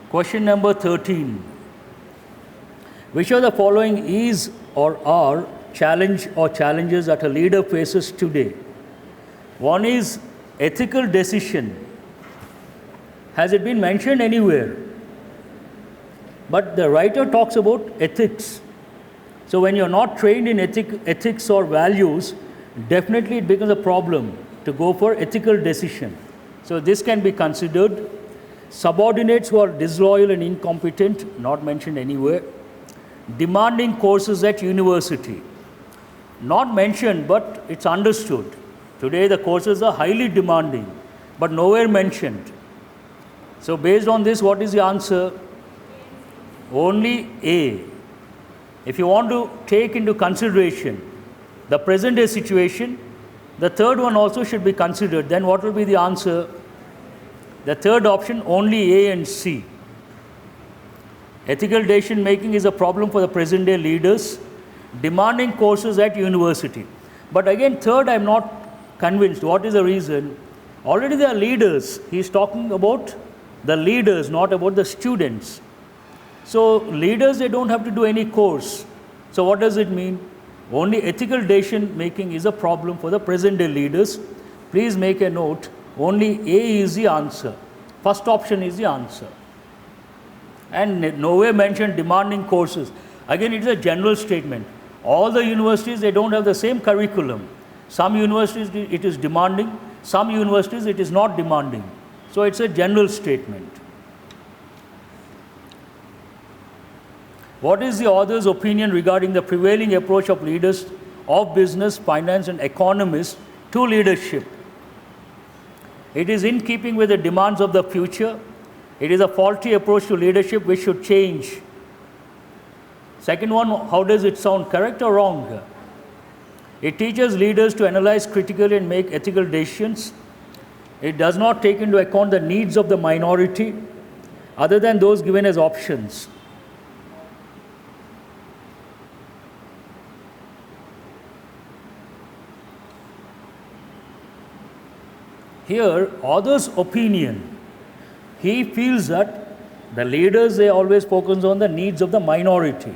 Question number 13. Which of the following is or are challenge or challenges that a leader faces today? One is ethical decision. Has it been mentioned anywhere? But the writer talks about ethics. So when you're not trained in ethics or values, definitely it becomes a problem to go for ethical decision. So this can be considered. Subordinates who are disloyal and incompetent, not mentioned anywhere. Demanding courses at university. Not mentioned, but it's understood. Today the courses are highly demanding, but nowhere mentioned. So based on this, what is the answer? Only A. If you want to take into consideration the present day situation, the third one also should be considered. Then what will be the answer? The third option, only A and C. Ethical decision making is a problem for the present day leaders. Demanding courses at university. But again, third, I am not convinced. What is the reason? Already there are leaders. He is talking about the leaders, not about the students. So leaders, they don't have to do any course. So what does it mean? Only ethical decision making is a problem for the present day leaders. Please make a note. Only A is the answer. First option is the answer. And nowhere mentioned demanding courses. Again, it is a general statement. All the universities, they don't have the same curriculum. Some universities, it is demanding. Some universities, it is not demanding. So it's a general statement. What is the author's opinion regarding the prevailing approach of leaders of business, finance, and economists to leadership? It is in keeping with the demands of the future. It is a faulty approach to leadership which should change. Second one, how does it sound? Correct or wrong? It teaches leaders to analyze critically and make ethical decisions. It does not take into account the needs of the minority other than those given as options. Here, author's opinion, he feels that the leaders, they always focus on the needs of the minority.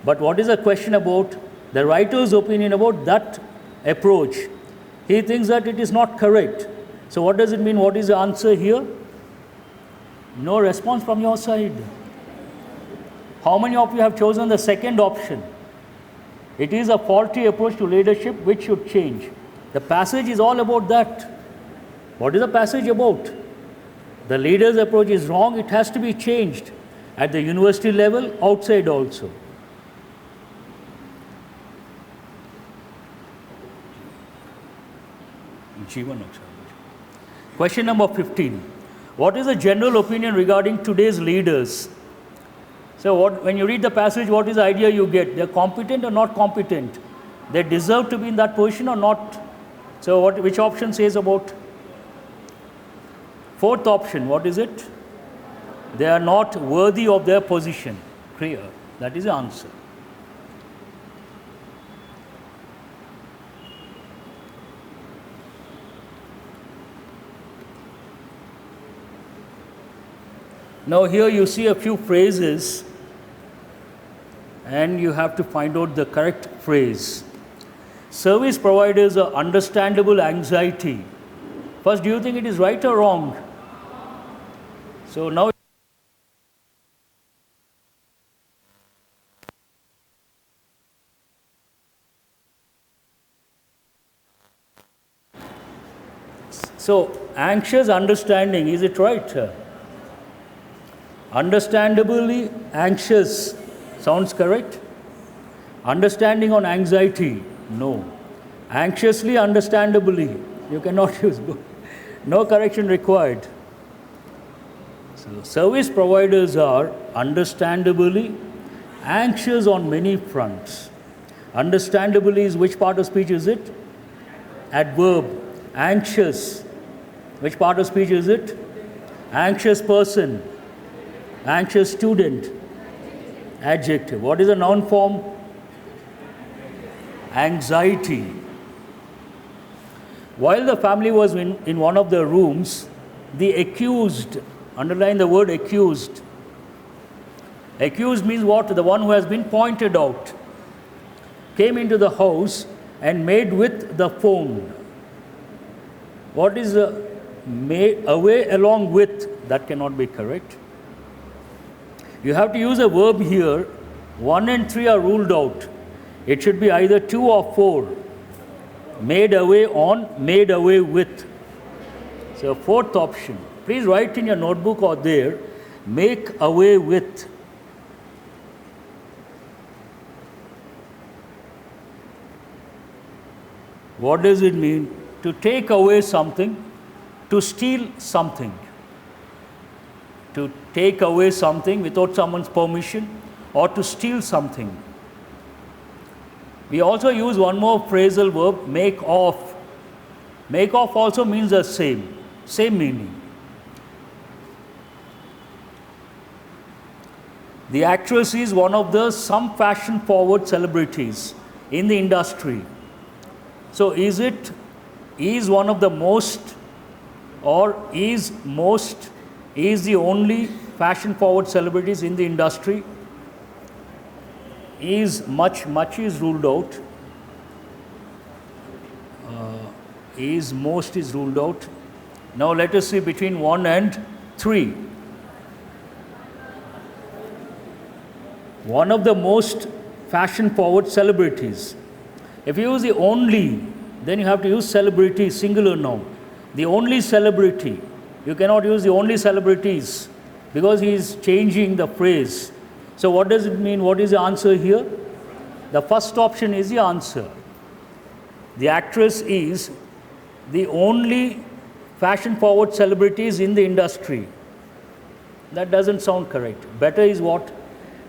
But what is the question about? The writer's opinion about that approach. He thinks that it is not correct. So what does it mean? What is the answer here? No response from your side. How many of you have chosen the second option? It is a faulty approach to leadership which should change. The passage is all about that. What is the passage about? The leader's approach is wrong, it has to be changed at the university level, outside also. Question number 15. What is the general opinion regarding today's leaders? So when you read the passage, what is the idea you get? They're competent or not competent? They deserve to be in that position or not? So which option says about? Fourth option, what is it? They are not worthy of their position. Clear. That is the answer. Now here you see a few phrases and you have to find out the correct phrase. Service providers are understandable anxiety. First, do you think it is right or wrong? So now anxious understanding, is it right? Understandably anxious sounds correct. Understanding on anxiety, no. Anxiously understandably, you cannot use both. No correction required. So service providers are understandably anxious on many fronts. Understandably is which part of speech is it? Adverb. Anxious. Which part of speech is it? Anxious person. Anxious student. Adjective. What is the noun form? Anxiety. While the family was in one of the rooms, the accused, underline the word accused. Accused means what? The one who has been pointed out, came into the house and made with the phone. What is the made away along with? That cannot be correct. You have to use a verb here. 1 and 3 are ruled out. It should be either 2 or 4. Made away on, made away with. So fourth option. Please write in your notebook or there, make away with. What does it mean? To take away something, to steal something. To take away something without someone's permission, or to steal something. We also use one more phrasal verb, make off. Make off also means the same meaning. The actress is one of the some fashion forward celebrities in the industry. So is one of the most, or is the only fashion forward celebrities in the industry? Is much is ruled out. Is most is ruled out. Now let us see between 1 and 3. One of the most fashion forward celebrities. If you use the only, then you have to use celebrity, singular noun. The only celebrity. You cannot use the only celebrities because he is changing the phrase. So what does it mean? What is the answer here? The first option is the answer. The actress is the only fashion forward celebrities in the industry. That doesn't sound correct. Better is what?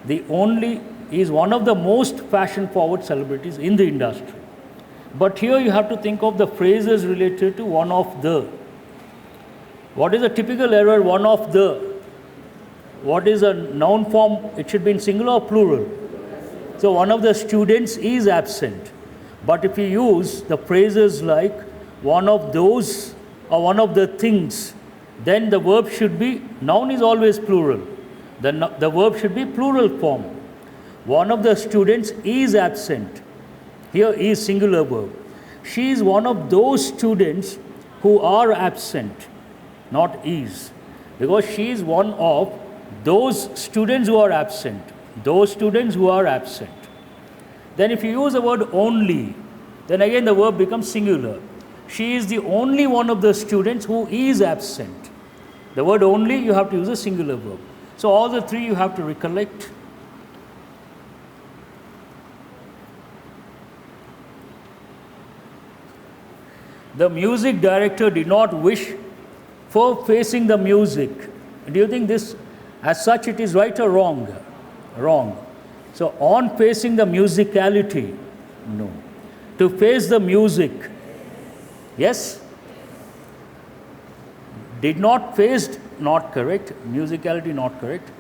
The only is one of the most fashion forward celebrities in the industry. But here you have to think of the phrases related to one of the. What is a typical error? One of the. What is a noun form? It should be in singular or plural. So one of the students is absent. But if you use the phrases like one of those or one of the things, then the verb should be, noun is always plural. The verb should be plural form. One of the students is absent. Here is singular verb. She is one of those students who are absent, not is. Because she is one of those students who are absent. Those students who are absent. Then if you use the word only, then again the verb becomes singular. She is the only one of the students who is absent. The word only, you have to use a singular verb. So all the three you have to recollect. The music director did not wish for facing the music. Do you think this, as such, it is right or wrong? Wrong. So on facing the musicality, no. To face the music, yes? Did not face, not correct. Musicality, not correct.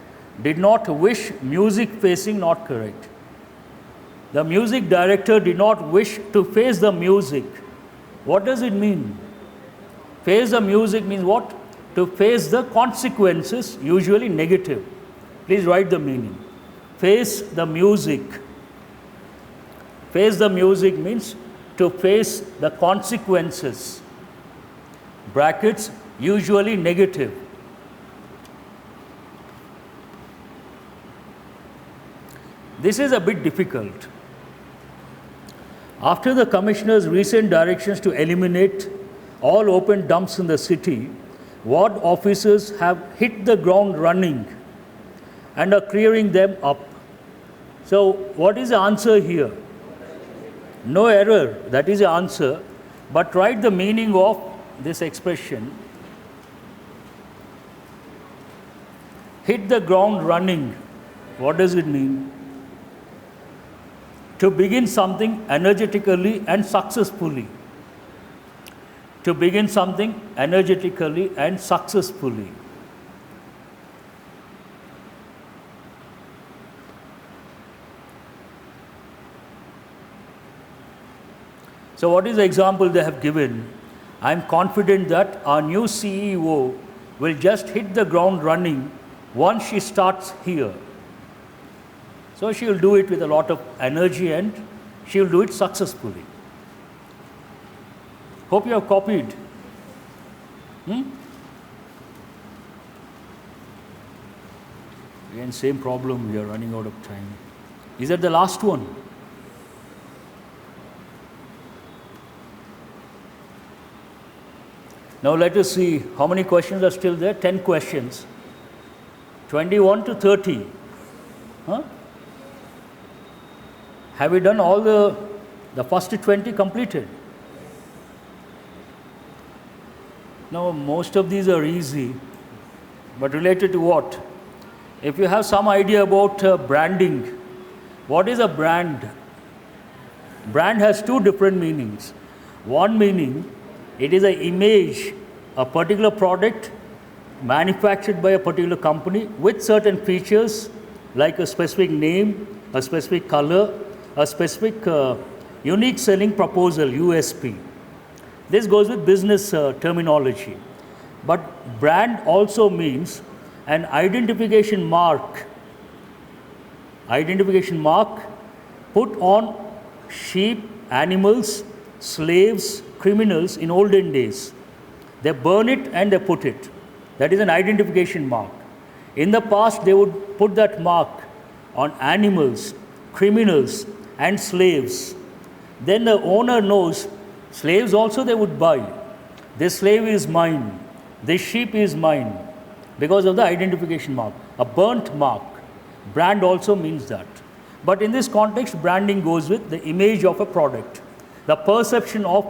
Did not wish, music facing, not correct. The music director did not wish to face the music. What does it mean? Face the music means what? To face the consequences, usually negative. Please write the meaning. Face the music. Face the music means to face the consequences. Brackets, usually negative. This is a bit difficult. After the Commissioner's recent directions to eliminate all open dumps in the city, ward officers have hit the ground running and are clearing them up. So, what is the answer here? No error, that is the answer. But write the meaning of this expression. Hit the ground running. What does it mean? To begin something energetically and successfully. To begin something energetically and successfully. So what is the example they have given? I am confident that our new CEO will just hit the ground running once she starts here. So she will do it with a lot of energy and she will do it successfully. Hope you have copied. Again, same problem, we are running out of time. Is that the last one? Now let us see how many questions are still there. 10 questions. 21 to 30. Huh? Have we done all the first 20 completed? Now most of these are easy, but related to what? If you have some idea about branding, what is a brand? Brand has two different meanings. One meaning, it is an image, a particular product manufactured by a particular company with certain features like a specific name, a specific color, a specific unique selling proposal, USP. This goes with business terminology. But brand also means an identification mark. Identification mark put on sheep, animals, slaves, criminals in olden days. They burn it and they put it. That is an identification mark. In the past, they would put that mark on animals, criminals, and slaves. Then the owner knows, slaves also they would buy. This slave is mine. This sheep is mine. Because of the identification mark. A burnt mark. Brand also means that. But in this context, branding goes with the image of a product. The perception of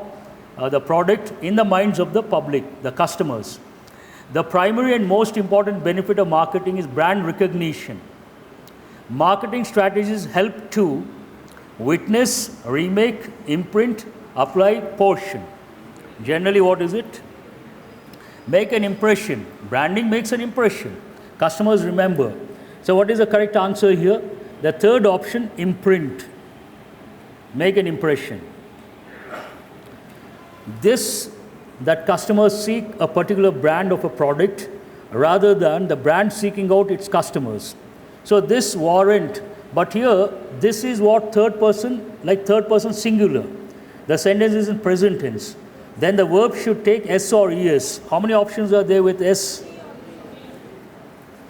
the product in the minds of the public, the customers. The primary and most important benefit of marketing is brand recognition. Marketing strategies help to witness, remake, imprint, apply, portion. Generally, what is it? Make an impression. Branding makes an impression. Customers remember. So what is the correct answer here? The third option, imprint. Make an impression. That customers seek a particular brand of a product rather than the brand seeking out its customers. So this warrant, but here this is what third person, like third person singular. The sentence is in present tense. Then the verb should take S or ES. How many options are there with S?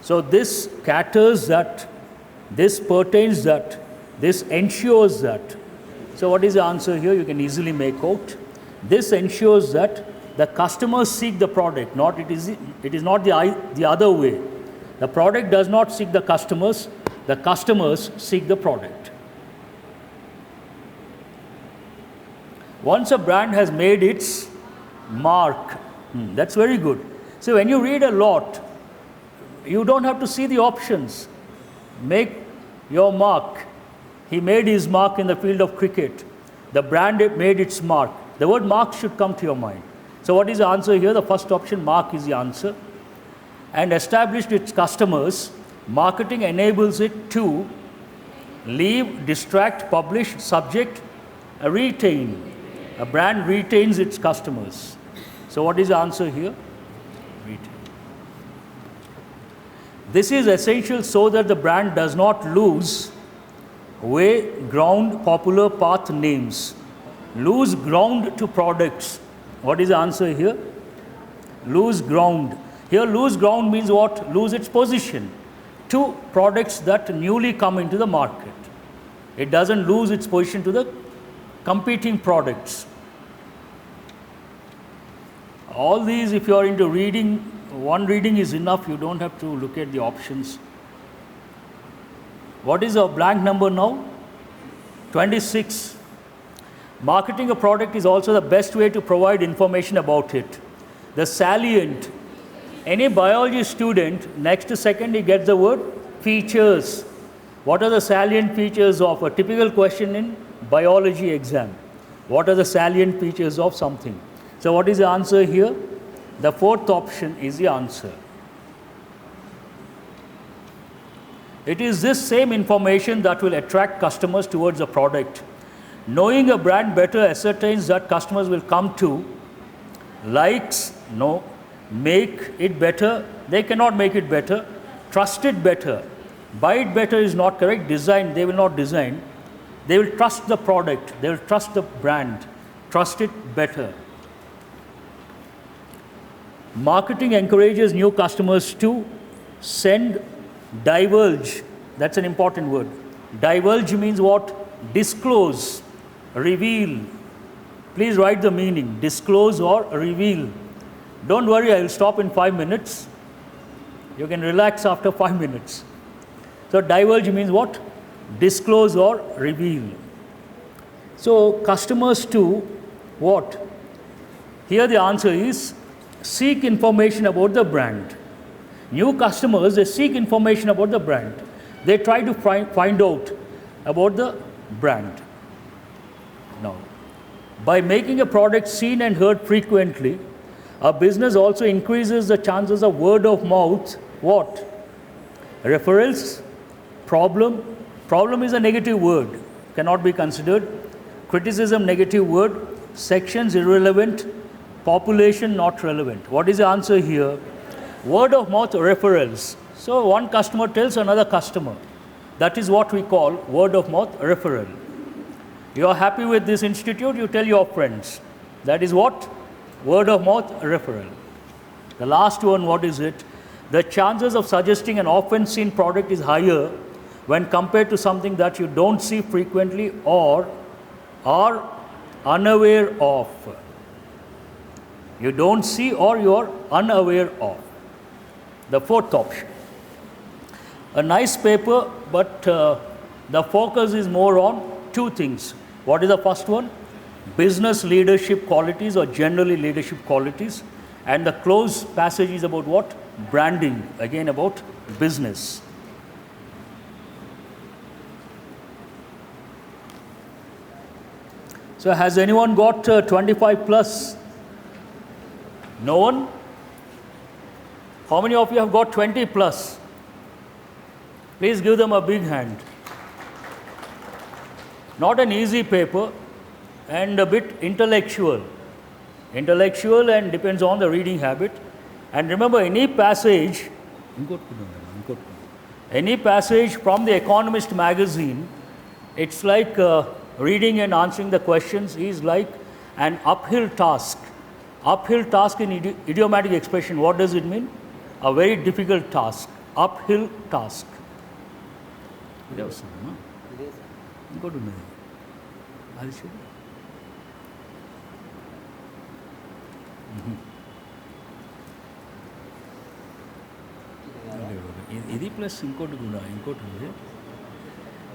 So this caters that, this pertains that, this ensures that. So what is the answer here? You can easily make out. This ensures that the customers seek the product, it is not the other way. The product does not seek the customers seek the product. Once a brand has made its mark, that's very good. So when you read a lot, you don't have to see the options. Make your mark. He made his mark in the field of cricket. The brand made its mark. The word mark should come to your mind. So what is the answer here? The first option, mark, is the answer. And established its customers. Marketing enables it to leave, distract, publish, subject, retain. A brand retains its customers. So what is the answer here? Retain. This is essential so that the brand does not lose way, ground, popular, path names. Lose ground to products. What is the answer here? Lose ground. Here lose ground means what? Lose its position to products that newly come into the market. It doesn't lose its position to the competing products. All these, if you are into reading, one reading is enough. You don't have to look at the options. What is our blank number now? 26. Marketing a product is also the best way to provide information about it. The salient. Any biology student, next to second he gets the word features. What are the salient features of a typical question in biology exam? What are the salient features of something? So what is the answer here? The fourth option is the answer. It is this same information that will attract customers towards a product. Knowing a brand better ascertains that customers will come to. Likes, no. Make it better, they cannot make it better. Trust it better. Buy it better is not correct. Design, they will not design. They will trust the product, they will trust the brand. Trust it better. Marketing encourages new customers to send, divulge. That's an important word. Divulge means what? Disclose, reveal. Please write the meaning. Disclose or reveal. Don't worry, I will stop in 5 minutes. You can relax after 5 minutes. So divulge means what? Disclose or reveal. So customers to what? Here the answer is seek information about the brand. New customers, they seek information about the brand. They try to find out about the brand. Now, by making a product seen and heard frequently, a business also increases the chances of word of mouth. What? Referrals. Problem. Problem is a negative word, cannot be considered. Criticism, negative word. Sections, irrelevant. Population, not relevant. What is the answer here? Word of mouth referrals. So one customer tells another customer. That is what we call word of mouth referral. You are happy with this institute, you tell your friends. That is what? Word of mouth referral. The last one, what is it? The chances of suggesting an often seen product is higher when compared to something that you don't see frequently or are unaware of. You don't see or you are unaware of. The fourth option. A nice paper, but the focus is more on two things. What is the first one? Business leadership qualities or generally leadership qualities. And the close passage is about what? Branding, again about business. So has anyone got 25 plus? No one? How many of you have got 20 plus? Please give them a big hand. Not an easy paper and a bit intellectual. Intellectual and depends on the reading habit. And remember, any passage from the Economist magazine, it's like reading and answering the questions is like an uphill task. Uphill task in idiomatic expression, what does it mean? A very difficult task. Uphill task.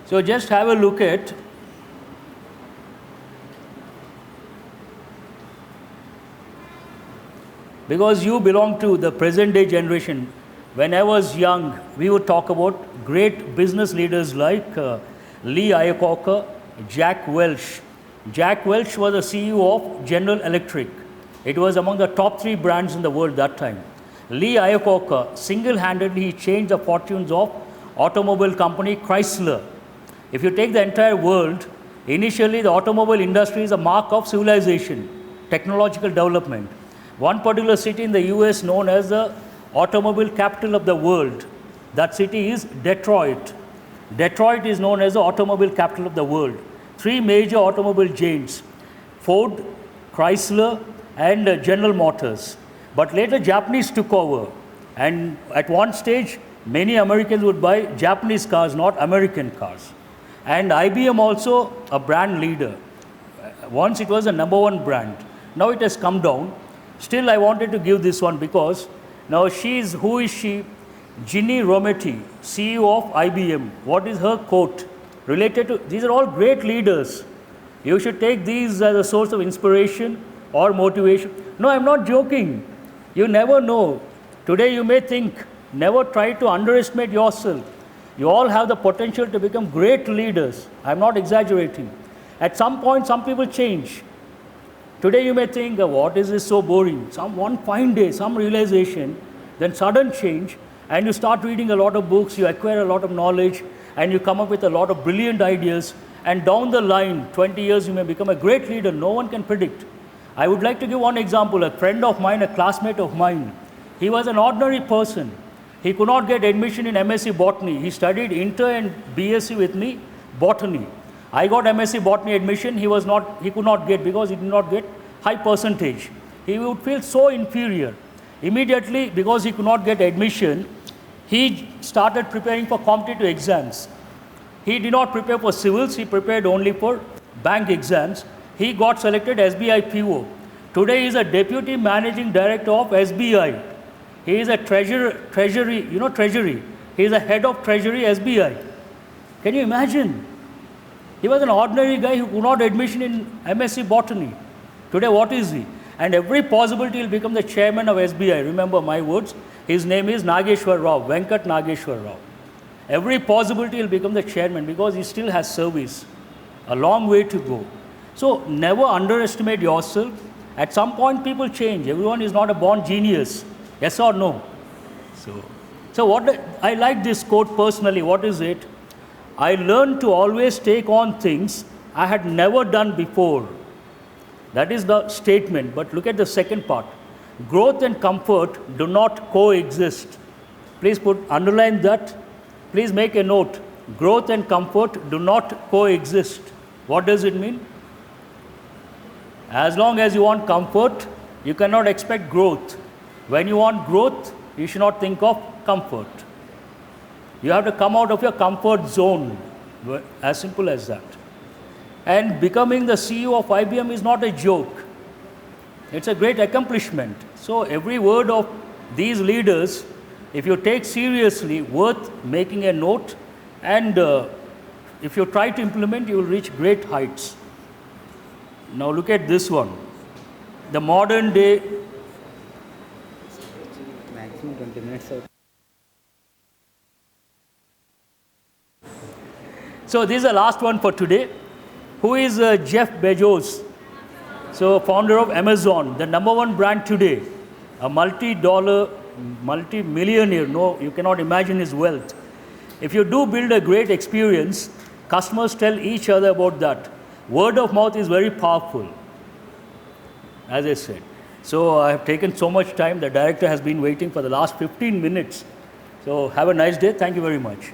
So just have a look at because you belong to the present day generation. When I was young, we would talk about great business leaders like Lee Iacocca, Jack Welch. Jack Welch was the CEO of General Electric. It was among the top 3 brands in the world that time. Lee Iacocca single-handedly changed the fortunes of automobile company Chrysler. If you take the entire world, initially the automobile industry is a mark of civilization, technological development. One particular city in the US known as the automobile capital of the world. That city is Detroit. Detroit is known as the automobile capital of the world. 3 major automobile giants, Ford, Chrysler, and General Motors. But later Japanese took over, and at one stage many Americans would buy Japanese cars, not American cars. And IBM also a brand leader. Once it was the #1 brand. Now it has come down. Still I wanted to give this one because now who is she? Ginny Rometty, CEO of IBM. What is her quote? Related to, these are all great leaders. You should take these as a source of inspiration or motivation. No, I'm not joking. You never know. Today you may think, never try to underestimate yourself. You all have the potential to become great leaders. I'm not exaggerating. At some point, some people change. Today you may think, what is this so boring? One fine day, some realization, then sudden change, and you start reading a lot of books, you acquire a lot of knowledge, and you come up with a lot of brilliant ideas, and down the line, 20 years, you may become a great leader. No one can predict. I would like to give one example. A friend of mine, a classmate of mine, he was an ordinary person. He could not get admission in MSc Botany. He studied Inter and BSc with me, Botany. I got MSc Botany admission. He could not get because he did not get high percentage. He would feel so inferior. Immediately, because he could not get admission, he started preparing for competitive exams. He did not prepare for civils. He prepared only for bank exams. He got selected SBI PO. Today he is a deputy managing director of SBI. He is a treasury, treasury. He is a head of treasury SBI. Can you imagine? He was an ordinary guy who could not admission in MSc Botany. Today what is he? And every possibility will become the chairman of SBI. Remember my words. His name is Nageshwar Rao, Venkat Nageshwar Rao. Every possibility will become the chairman because he still has service. A long way to go. So never underestimate yourself. At some point people change. Everyone is not a born genius. Yes or no? So I like this quote personally. What is it? I learned to always take on things I had never done before. That is the statement. But look at the second part. Growth and comfort do not coexist. Please underline that. Please make a note. Growth and comfort do not coexist. What does it mean? As long as you want comfort, you cannot expect growth. When you want growth, you should not think of comfort. You have to come out of your comfort zone. As simple as that. And becoming the CEO of IBM is not a joke. It's a great accomplishment. So every word of these leaders, if you take seriously, worth making a note, and if you try to implement, you will reach great heights. Now look at this one. The modern day. Maximum 20 minutes. So this is the last one for today. Who is Jeff Bezos? So founder of Amazon, the #1 brand today, a multi-millionaire. No, you cannot imagine his wealth. If you do build a great experience, customers tell each other about that. Word of mouth is very powerful, as I said. So I have taken so much time. The director has been waiting for the last 15 minutes. So have a nice day. Thank you very much.